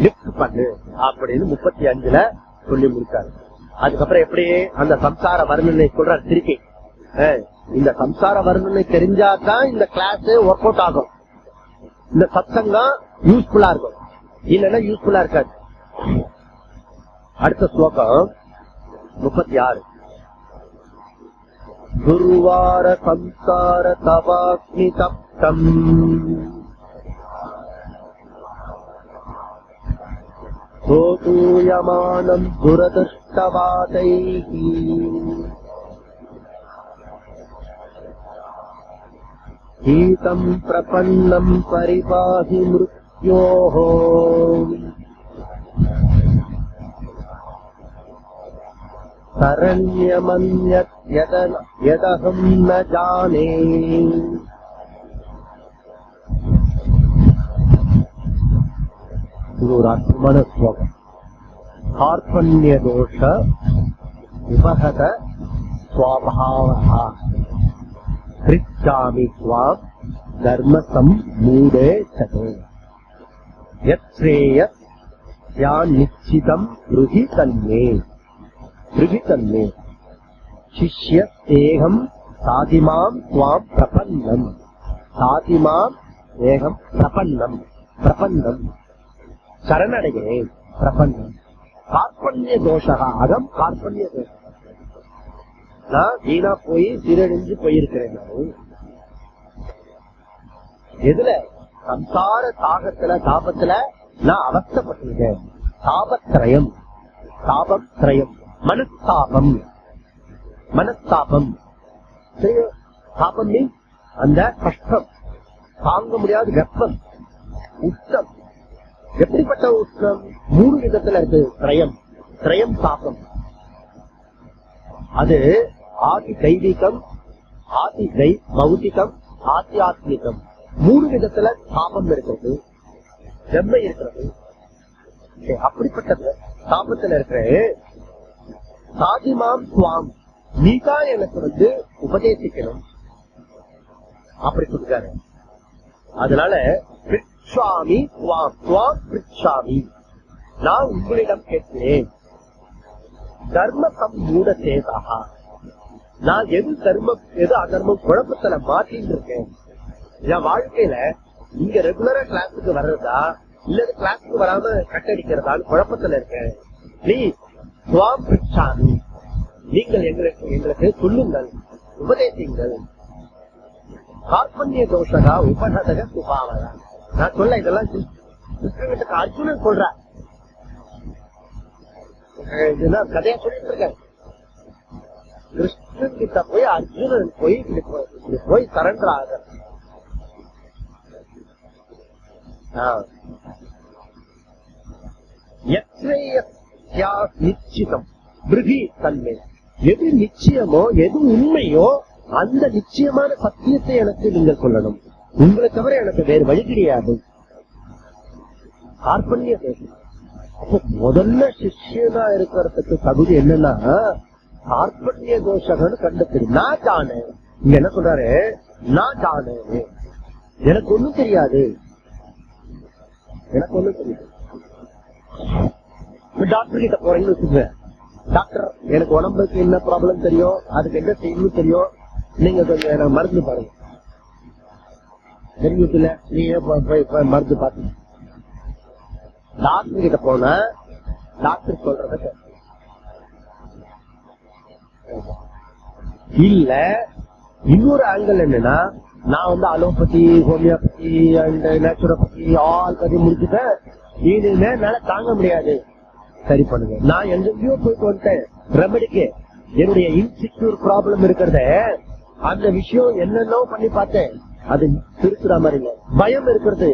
லிப்ட் பண்ணு அப்படின்னு 35ல சொல்லி முடிச்சாரு. அதுக்கப்புறம் எப்படி அந்த சம்சார வர்ணனை சொல்றாரு திருப்பி. இந்த சம்சார வர்ணனை தெரிஞ்சாதான் இந்த கிளாஸ் ஒர்க் அவுட் ஆகும், இந்த சத்சங்கம் யூஸ்ஃபுல்லா இருக்கும், இல்லன்னா யூஸ்ஃபுல்லா இருக்காது. அடுத்த ஸ்லோகம் 36. குருவார சம்சார தவாக்னி தப்தம் சோதூயமானம் துரதிருஷ்டவாதைஹி ஈதம் பிரபன்னம் பரிபாஹி மிருத்யோஹ சரண்யமன்யத் யதஹம் ந ஜானே. இது ஒரு அற்புதமான ஸ்லோகம். கார்பண்ய தோஷ உபகத ஸ்வபாவஹ கிருச்சாமி த்வாம் தர்மசம் மூடே சதே யத் ஸ்ரேயஸ் யான் நிச்சிதம் ருஹி தன்மே ருஹிதன்மே சிஷ்ய ஏகம் சாதிமாம் துவாம் பிரபன்னம் சாதிமாம் ஏகம் பிரபன்னம் பிரபன்னம் சரணடைகிறேன் பிரபன்னம். கார்பண்ய தோஷகா அகம் கார்பண்ய தோஷம். நான் வீணா போய் சீரழிஞ்சு போயிருக்கிறேன். நான் எதுல? சம்சார தாகத்துல தாபத்துல நான் அவஸ்தப்பட்டிருக்கேன். தாபத்ரயம், தாபத்ரயம், மனஸ்தாபம், மனஸ்தாபம். தாபம் மீன்ஸ் அந்த கஷ்டம், தாங்க முடியாத வெப்பம், உஷ்ணம். எப்படிப்பட்ட உஷ்ணம்? 3 விதத்துல இருக்கு. திரயம், திரயம் தாபம். அது ஆதி தெய்வீகம், ஆதி பௌத்திகம், ஆத்தியாத்மிகம். 3 விதத்துல தாபம் இருக்கிறது, வெம்மை இருக்கிறது. அப்படிப்பட்ட தாபத்துல இருக்கிற சாதிமாம் துவாம் நீதான் எனக்கு உபதேசிக்கணும் அப்படி சொல்றாரு. அதனால பிரிச்சாமி துவாம் துவாம் பிரிச்சாமி, நான் உங்களிடம் கேட்கிறேன். தர்மம் மூட சேதாக, நான் எது தர்மம் எது அதர்மம் குழப்பத்துல மாட்டின்னு இருக்கேன். என் வாழ்க்கையில இங்க ரெகுலரா கிளாஸுக்கு வர்றதா இல்ல கிளாஸுக்கு வராம கட்டடிக்கிறதான்னு குழப்பத்துல இருக்கேன். பிளீஸ் துவாம் பிரிச்சாமி, நீங்கள் எங்களுக்கு சொல்லுங்கள், உபதேசிங்கள். கார்பண்ய தோஷகா உபநதக சுபாவதா. நான் சொல்ல இதெல்லாம் கிருஷ்ணகிட்ட அர்ஜுனன் சொல்ற கதையா சொல்லிட்டு இருக்கேன். கிருஷ்ணன் கிட்ட போய் அர்ஜுனன் போய் சரண்டர் ஆக நிச்சிதம் மிருகி தன்மை. எது நிச்சயமோ எது உண்மையோ அந்த நிச்சயமான சத்தியத்தை எனக்கு நீங்கள் சொல்லணும். உங்களை தவிர எனக்கு வேறு வழி கிடையாது. கார்பண்ய தேசம். அப்போ முதல்ல சிஷ்யனா இருக்கிறதுக்கு தகுதி என்னன்னா கார்பண்ய தோஷகன்னு கண்டுபிடி. நான் ஜானே, இங்க என்ன சொல்றாரு? நான் ஜானே, எனக்கு ஒண்ணும் தெரியாது, எனக்கு ஒண்ணும் தெரியாது. டாக்டர் கிட்ட போறீங்கன்னு வச்சுக்கோங்க. டாக்டர் எனக்கு உடம்புக்கு என்ன ப்ராப்ளம் தெரியும், அதுக்கு என்ன செய்யணும் தெரியும், நீங்க கொஞ்சம் எனக்கு மருந்து பாருங்க. தெரியுதுல, நீங்க மருந்து பாத்து டாக்டர் கிட்ட போன டாக்டர் சொல்றத இல்ல. இன்னொரு ஆங்கிள் என்னன்னா நான் allopathy, homeopathy and naturopathy all பத்தி முடிச்சுட்டேன். இனிமே என்னால தாங்க முடியாது, சரி பண்ணுங்க. நான் எங்கேயோ போயிட்டு வந்துட்டேன் ரெமெடிக்கு. என்னுடைய இன்செக்யூர் ப்ராப்ளம் இருக்கிறத அந்த விஷயம் என்னென்னோ பண்ணி பார்த்தேன், அது திருத்துற மாதிரிங்க. பயம் இருக்கிறது,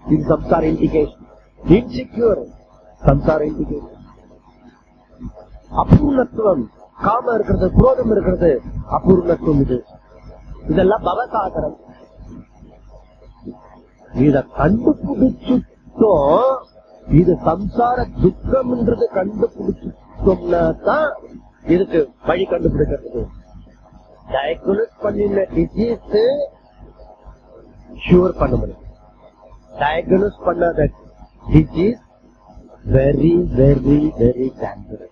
இது சம்சார இண்டிகேஷன். இன்செக்யூர் சம்சார இண்டிகேஷன். அபூர்ணத்துவம், காமம் இருக்கிறது, குரோதம் இருக்கிறது, அபூர்ணத்துவம். இதெல்லாம் பவசாகரம். இத கண்டுபிடிச்சுட்டோம், இது சம்சார துக்கம்ன்றது கண்டுபிடிச்சுட்டோம்னா தான் இதுக்கு வழி கண்டுபிடிக்கிறது. டயக்னோஸ் பண்ணின டிசீஸ் ஷூர் பண்ண முடியும். டயக்னோஸ் பண்ணாத disease very very very dangerous.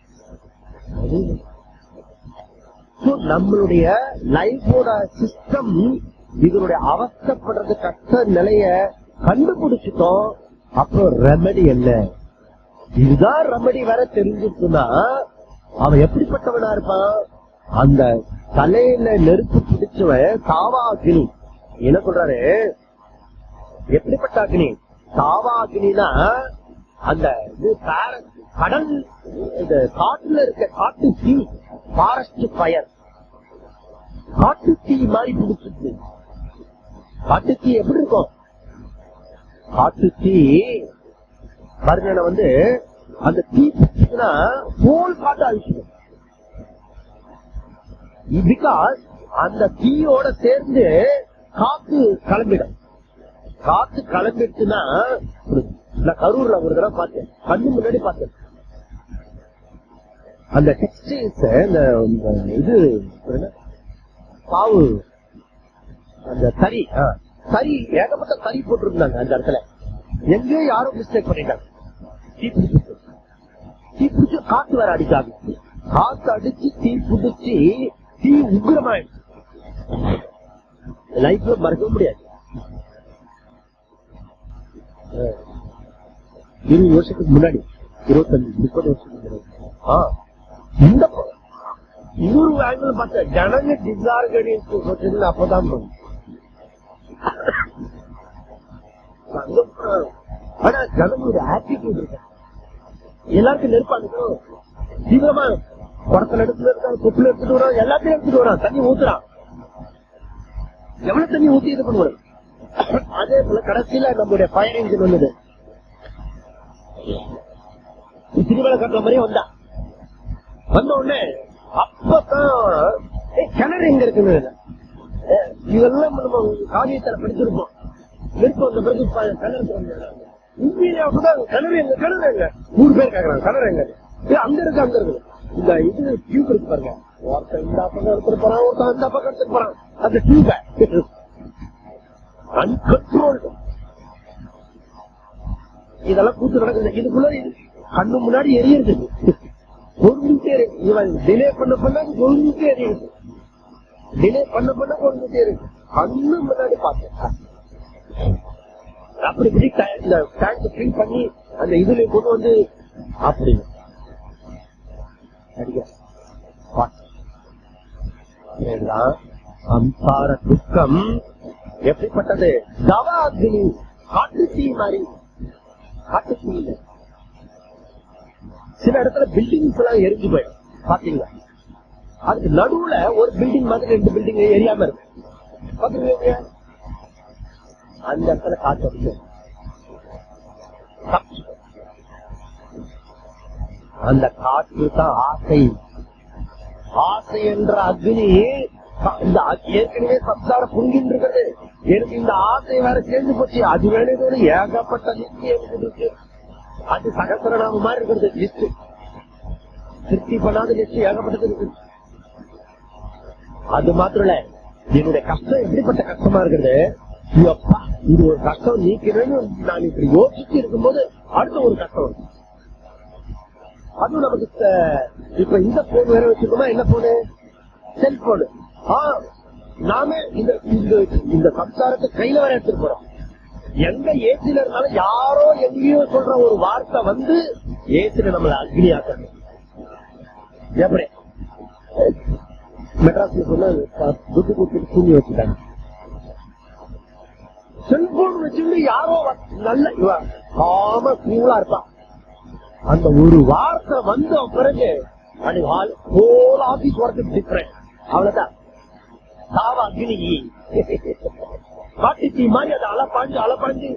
நம்மளுடைய லைஃபோட சிஸ்டம் இதனுடைய அவஸ்தப்படுறது கஷ்ட நிலைய கண்டுபிடிச்சிட்டோம். அப்புறம் ரெமெடி என்ன? இதுதான் ரெமெடி வேற தெரிஞ்சிருக்குன்னா அவன் எப்படிப்பட்டவனா இருப்பான்? அந்த தலையில நெருப்பு பிடிச்சவன் தாவா அக்னி. என்ன சொல்றாரு? எப்படிப்பட்ட அக்னி? தாவா அக்னினா அந்த கடல், இந்த காட்டுல இருக்க காட்டு தீ, ஃபாரஸ்ட் ஃபயர், காட்டு தீ மாதிரி பிடிச்சிருக்கு. காட்டு தீ எப்படி இருக்கும்? காட்டு தீ பாருங்க, அந்த தீ பிடிச்சதுன்னா ஹோல் காட்டு அழிச்சிடும். பிகாஸ் அந்த தீயோட சேர்ந்து காத்து கிளம்பிடும். காத்து கிளம்பிடுச்சுன்னா, நான் கரூர்ல ஒரு தடவை பார்த்தேன், கண்ணு முன்னாடி பார்த்தேன். அந்த டெக்ஸ்டைல்ஸ், இது பாவு, அந்த தறி ஏகப்பட்ட தறி போட்டிருந்தாங்க அந்த இடத்துல. எங்கேயோ யாரும் மிஸ்டேக் பண்ணிட்டாங்க. தீ பிடிச்சு காத்து வேற அடிக்காது. காத்து அடிச்சு தீ பிடிச்சி தீ உக்கிரமாயிடுச்சு. லைஃப்ல மறக்க முடியாது. 20 வருஷத்துக்கு முன்னாடி, 25-30 வருஷத்துக்கு முன்னாடி இந்த இன்னொரு ஆங்கிள் பார்த்த ஜனங்க டிசார்கனைஸ் அப்பதான் ஆனா ஜனங்களுடைய ஆட்டிடியூட் இருக்கு. எல்லாருக்கும் நெருப்பாங்க. தீவிரமா குடத்துல எடுத்துட்டு இருக்காங்க, கொப்புல எடுத்துட்டு வரான், எல்லாத்தையும் எடுத்துட்டு வரான், தண்ணி ஊத்துறான். எவ்வளவு தண்ணி ஊத்தி இது பண்ணுவாரு. அதே போல கடைசியில நம்மளுடைய ஃபயர் இன்ஜின் வந்தது. திருவிழா கட்டுற மாதிரியே வந்தா. வந்த உடனே அப்பதான் கிணறு எங்க இருக்குன்னு இதெல்லாம் நம்ம காரியத்தை படிச்சிருப்போம். நெருப்பு வந்த பிறகு கிணறு உண்மையிலே கிணறு எங்க, கிணறு எங்க 3 பேர் கேக்குறாங்க, கிணறு எங்க? அங்க இருக்கு, அங்க இருக்கு. இந்த இது டியூப் இருக்கு பாருங்க, ஒருத்தன் இந்த பக்கம் எடுத்துட்டு போறான், ஒருத்தன் அந்த பக்கம் எடுத்துட்டு போறான். அந்த டியூப அன்கண்ட்ரோல்டு. இதெல்லாம் கூத்து நடக்குது. இதுக்குள்ள கண்ணு முன்னாடி எரியுது, பொருந்துட்டே இருக்கு. இவன் டிலே பண்ண பொருந்துட்டே எரியுது, டிலே பண்ண பொருந்துட்டே இருக்கு. கண்ணு முன்னாடி பார்த்தேன். அப்படி இப்படி இந்த டேங்க் ஃபில் பண்ணி அந்த இதுல கொண்டு வந்து அப்படி சம்சார துக்கம் எப்படிப்பட்டது? தவா அக்னி, காட்டு தீ மாதிரி. காட்டு தீ இல்ல, சில இடத்துல பில்டிங்ஸ் எல்லாம் எரிஞ்சு போயிடும் பாத்தீங்களா? அதுக்கு நடுவுல ஒரு பில்டிங் மாதிரி 2 பில்டிங் எரியாம இருக்கு பாத்துருக்கீங்க. அந்த இடத்துல காத்து அடிக்கும். அந்த காற்று தான் ஆசை. ஆசை என்ற அக்னி இந்த ஏற்கனவே சம்சார பொங்கின்னு இருக்கிறது. எனக்கு இந்த ஆசை வேற சேர்ந்து போச்சு. அது வேணும் ஏகப்பட்ட லிஸ்ட் இருக்கு. அது சகசரநாம மாதிரி இருக்கிறது லிஸ்ட். திருப்தி பண்ணாத லிஸ்ட் ஏகப்பட்டது இருக்கு. அது மாத்திரம் இல்ல, என்னுடைய கஷ்டம் எப்படிப்பட்ட கஷ்டமா இருக்கிறது. இது ஒரு கஷ்டம் நீக்கிறேன்னு நான் இப்படி யோசிச்சு இருக்கும்போது அடுத்த ஒரு கஷ்டம் இருக்கு. அதுவும் நமக்கு இப்ப இந்த போன் வேற வச்சிருக்கோமா? என்ன போனு? செல்போனு. நாம இந்த சம்சாரத்தை கையில வேற எடுத்துட்டு போறோம். எங்க ஏசில இருந்தாலும் யாரோ எங்கேயோ சொல்ற ஒரு வார்த்தை வந்து ஏசில நம்மள அக்னி ஆக்கணும். எப்படி மெட்ராஸ்ல சொன்ன துட்டு கூட்டி தூங்கி வச்சுட்டாங்க. செல்போன் வச்சுட்டு யாரோ நல்ல காம கூலா இருப்பான். அந்த ஒரு வார்த்தை வந்த பிறகு ஹோல் ஆபீஸ் ஒர்க் டிஃபரெண்ட். அவ்வளவுதான். சாவா அக்னி காட்டுச்சி மாதிரி அதை அலப்பாஞ்சு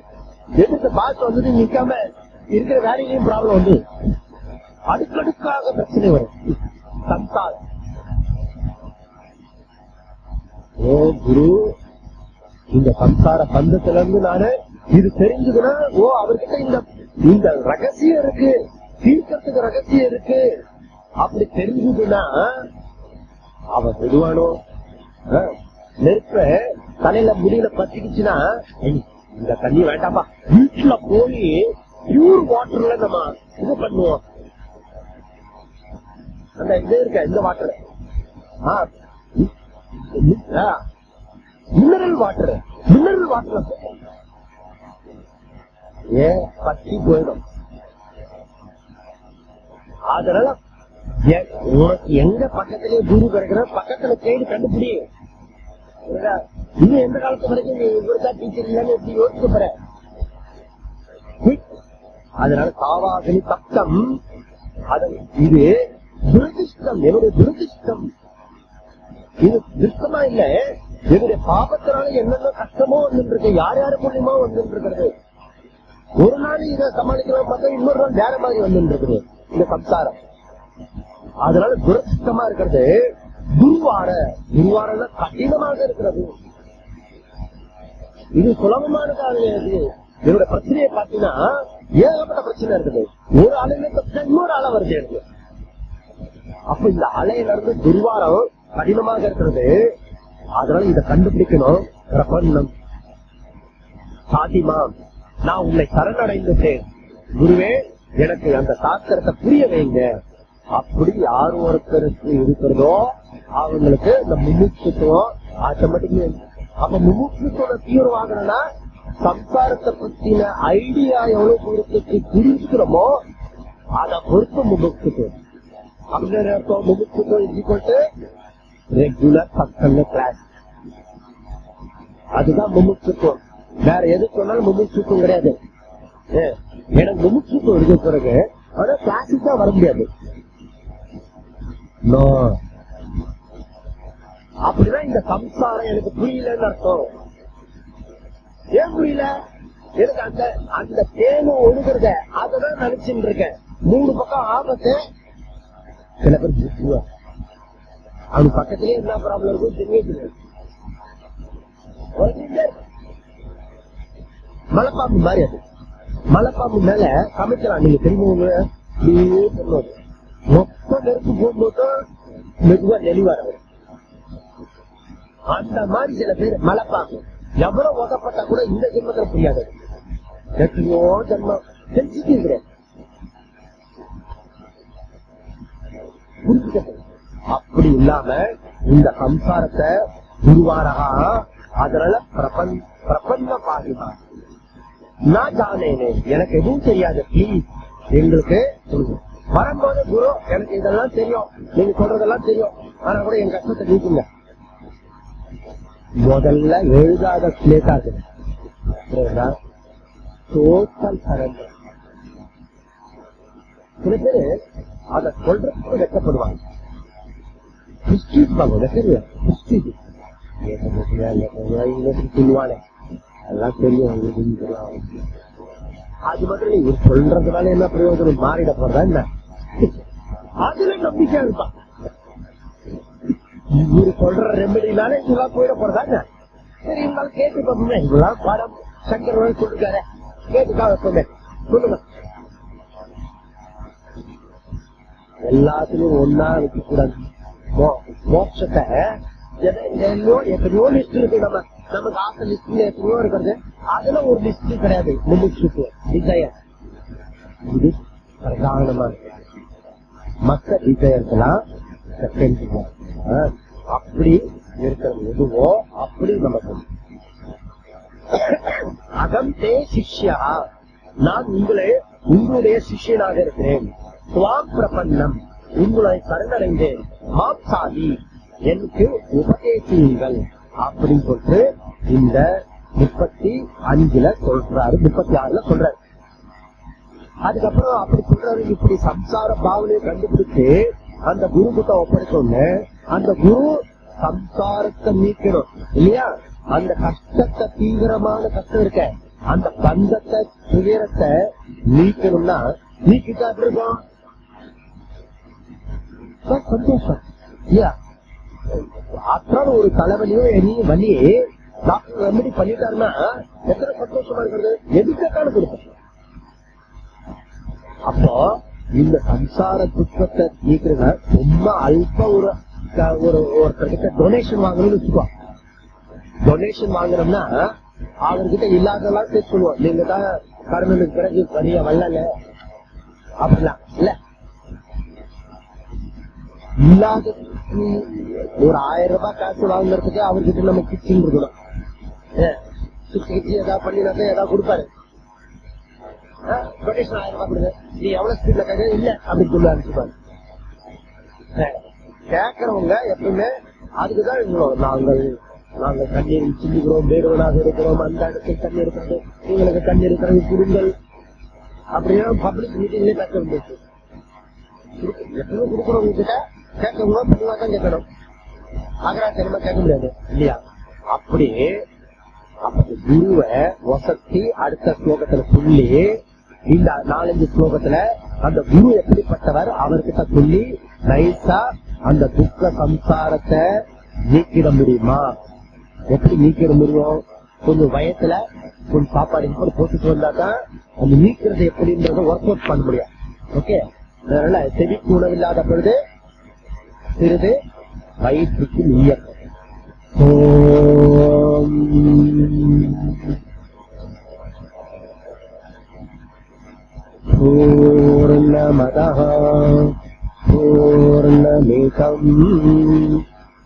எதிர்த்து பார்த்து வந்துட்டு நிக்காம இருக்கிற வேலையிலையும் ப்ராப்ளம் வந்து அடுக்கடுக்காக பிரச்சனை வரும். சம்சாரம். ஓ குரு, இந்த சம்சார பந்தத்துல இருந்து நானு இது தெரிஞ்சதுன்னா, ஓ அவர்கிட்ட இந்த ரகசியம் இருக்கு, தீர்க்கறதுக்கு ரகசியம் இருக்கு அப்படி தெரிஞ்சதுன்னா அவன் விடுவானோ? நெருப்ப தலையில முடியல பத்திக்குச்சுன்னா இந்த தண்ணி வேண்டாமா, வீட்டுல போய் பியூர் வாட்டர்ல நம்ம இது பண்ணுவோம். அந்த இது இருக்க இந்த வாட்டர் மினரல் வாட்டர் ஏன் பத்தி போயிடும். அதனால உனக்கு எங்க பக்கத்திலேயே குரு கிடைக்கிற பக்கத்துல தேடி கண்டுபிடி. இன்னும் எந்த காலத்து வரைக்கும் நீ இவருதான் டீச்சர் இல்லன்னு எப்படி யோசிக்க போற? அதனால சாவாகனி சப்தம் இது துரதிஷ்டம், என்னுடைய துரதிஷ்டம். இது திருஷ்டமா இல்ல, என்னுடைய பாபத்தினால என்னென்ன கஷ்டமோ வந்துருக்கு, யார் யாரு மூலியமா வந்துட்டு இருக்கிறது. ஒரு நாள் இதை சமாளிக்கலாம் பார்த்தா இன்னொரு நாள் வேற மாதிரி வந்துட்டு இருக்குது இந்த சம்சாரம். அதனால துரதிஷ்டமா இருக்கிறது. குருவாரம் கடினமாக இருக்கிறது. இது சுலபமானதாக இருக்கு. என்னோட பிரச்சனையை பாத்தீங்கன்னா ஏகப்பட்ட பிரச்சனை இருக்குது. ஒரு அலையில தப்பினா இன்னொரு அலை வருது இருக்கு. அப்ப இந்த அலையில இருந்து துர்வாரம் கடினமாக இருக்கிறது. அதனால இதை கண்டுபிடிக்கணும். பிரபன்னம் சாதிமா, நான் உன்னை சரணடைந்துட்டேன் குருவே, எனக்கு அந்த சாஸ்திரத்தை புரிய வைங்க. அப்படி யார் ஒருத்தருக்கு இருக்கிறதோ அவங்களுக்கு இந்த முமுட்சுத்துவம் ஆட்டோமேட்டிக். அப்ப முமுட்சுத்துவ தீவிரமாகணும்னா சம்சாரத்தை பத்தின ஐடியா எவ்வளவு தூரத்துக்கு புரிஞ்சுக்கிறோமோ அதை பொறுத்து முமுட்சுத்துவம். அப்படின்னு அர்த்தம். முமுட்சுத்துவம் இன்றிக்கொண்டு ரெகுலர் சத்சங்க கிளாஸ், அதுதான் முமுட்சுத்துவம். வேற எது சொன்னாலும் முமுட்சுத்துவம் கிடையாது. எனக்கு முமுட்சுத்துவம் இருக்க பிறகு ஆனா கிளாஸுக்கு தான் வர முடியாது. அப்படிதான் இந்த சம்சாரம் எனக்கு புரியலன்னு அர்த்தம். ஏன் புரியல? எனக்கு அந்த தேனு ஒழுகுறத அததான் நினைச்சுட்டு இருக்கேன். 3 பக்கம் ஆபத்து. சில பேர் அவன் பக்கத்திலேயே என்ன ப்ராப்ளம் இருக்கும் தெரியாது. மலைப்பாம்பு மாதிரி அது. மலைப்பாம்பு மேல சமைக்கலாம். நீங்க தெரிஞ்சவங்க சொல்லுவது மொத்த நெருப்பு போகும்போது மெதுவா நெளிவார். அந்த மாதிரி சில பேர் மலைப்பாம்பு எவ்வளவு ஒதப்பட்டா கூட இந்த ஜென்மத்தில் புரியாது. எத்தனையோ ஜென்மம் சென்சிட்டிவ் கிடையாது. அப்படி இல்லாம இந்த சம்சாரத்தை குருவாரகா, அதனால பிரபன்ன பாகிமா நான் ஜானேனே, எனக்கு எதுவும் தெரியாது, பிளீஸ் எங்களுக்கு வரும்போது குரு எனக்கு இதெல்லாம் தெரியும், நீங்க சொல்றதெல்லாம் தெரியும், ஆனா கூட என் கஷ்டத்தை நீக்குங்க. முதல்ல எழுதாத ஸ்லேட்டா இருக்கு. Total surrender. சில பேரு அத சொல்றதுக்கு வெட்டப்படுவாங்க. சொல்லுவானே அதெல்லாம் தெரியும். அது மட்டும் இவர் சொல்றதுனால என்ன பிரயோஜனம், மாறிட போறதா என்ன? அதுல நம்பிக்கை இருப்பான். இவரு சொல்ற ரெமெடினால இதெல்லாம் போயிட போறதா என்ன? சரி இருந்தாலும் கேட்டு பார்ப்போமே. இதெல்லாம் பாடம் சங்கர் சொல்லிருக்காரு, கேட்டுக்கா வைப்போமே. சொல்லுங்க. எல்லாத்துலயும் ஒன்னா வைக்க கூடாது. மோட்சத்தை எத்தனையோ லிஸ்ட் இருக்கு. நமக்கு ஆசை லிஸ்ட்ல எத்தனையோ இருக்கிறது. அதுல ஒரு லிஸ்ட் கிடையாது. முமுட்சுக்கு டிசையர் இது பிரதானமா இருக்கு. மற்ற டிசையர்ஸ்லாம் செகண்ட். அப்படி இருக்கிறது எதுவோ அப்படி நமக்கு. அகம் தே சிஷ்யா, நான் உங்களுடைய சிஷ்யனாக இருக்கிறேன். துவாம் பிரபன்னம், உங்களை சரணடைந்தேன். மாப்சாதி, எனக்கு உபதேசியுங்கள் அப்படின்னு சொல்லிட்டு இந்த 35 சொல்றாரு, 36 சொல்றாரு. அதுக்கப்புறம் அப்படி சொல்றாரு. இப்படி சம்சார பாவனையை கண்டுபிடிச்சு அந்த குரு கிட்ட ஒப்படைச்சோன்னு அந்த குரு சம்சாரத்தை நீக்கணும் இல்லையா? அந்த கஷ்டத்தை, தீவிரமான கஷ்டம் இருக்க அந்த பந்தத்தை, துயரத்தை நீக்கணும்னா நீக்கிட்டா எப்படி இருக்கும்? சந்தோஷம் இல்லையா? அப்புறம் ஒரு தலைவலியோ எனியும் வலியே டாக்டர் ரெமெடி பண்ணிட்டாருன்னா எத்தனை சந்தோஷமா இருக்கிறது, எதுக்கான கொடுப்போம். அப்போ இந்த சம்சார துக்கத்தை நீக்கிறத ரொம்ப அல்ப ஒருத்தர்கிட்ட டொனேஷன் வாங்கணும்னு வச்சுக்கோ. டொனேஷன் வாங்குறோம்னா அவர்கிட்ட இல்லாதெல்லாம் சேர்த்து சொல்லுவோம், நீங்க தான் கர்ணனுக்கு பிறகு பெரிய வல்லல அப்படிலாம் இல்ல. இல்லாத ஒரு 1000 ரூபாய் காசு வாங்குறதுக்கு அவர்கிட்ட நம்ம கிச்சிங் இருக்கணும். கிச்சி ஏதாவது பண்ணினாக்க ஏதாவது கொடுப்பாரு. டொனேஷன் 1000 ரூபாய் கொடுங்க, நீ எவ்வளவு ஸ்பீட்ல கேட்க இல்ல அப்படின்னு சொல்லி அனுப்பிச்சுப்பாரு. கேட்கறவங்க எப்பவுமே அதுக்குதான் நாங்கள் கண்ணீர் சிந்திக்கிறோம், வேடுவனாக இருக்கிறோம், அந்த இடத்துல தண்ணி இருக்கிறது, உங்களுக்கு தண்ணி இருக்கிறது கொடுங்கள் அப்படின்னா பப்ளிக் மீட்டிங்லயே பேச வேண்டியது. எப்பவுமே கொடுக்குறவங்க கிட்ட கேட்கவங்க பெண்ணா தான் கேட்கணும், அகராச்சரியமா கேட்க முடியாது இல்லையா? அப்படி குருவை வசத்தி அடுத்த ஸ்லோகத்துல சொல்லி இந்த 4-5 ஸ்லோகத்துல அந்த குரு எப்படிப்பட்டவர் அவர்கிட்ட சொல்லி நைசா அந்த துக்க சம்சாரத்தை நீக்கிட முடியுமா? எப்படி நீக்கிட முடியும்? கொஞ்சம் வயசுல கொஞ்சம் சாப்பாடு போட்டுட்டு வந்தாதான் அந்த நீக்கிறது எப்படின்றத ஒர்க் அவுட் பண்ண முடியும். ஓகே, அதனால செவிக்கு உணவில்லாத பொழுது சிறிது வயிற்றுக்கு நீய. பூர்ணமதః பூர்ணமிதம்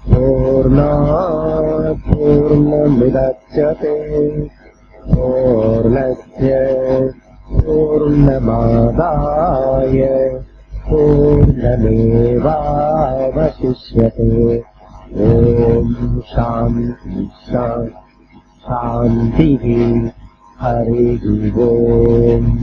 பூர்ணாத் பூர்ணமுதச்யதே பூர்ணஸ்ய பூர்ணமாதாய பூர்ணமேவாவசிஷ்யதே. ஓம் சாந்தி சாந்தி. ஹரி ஓம்.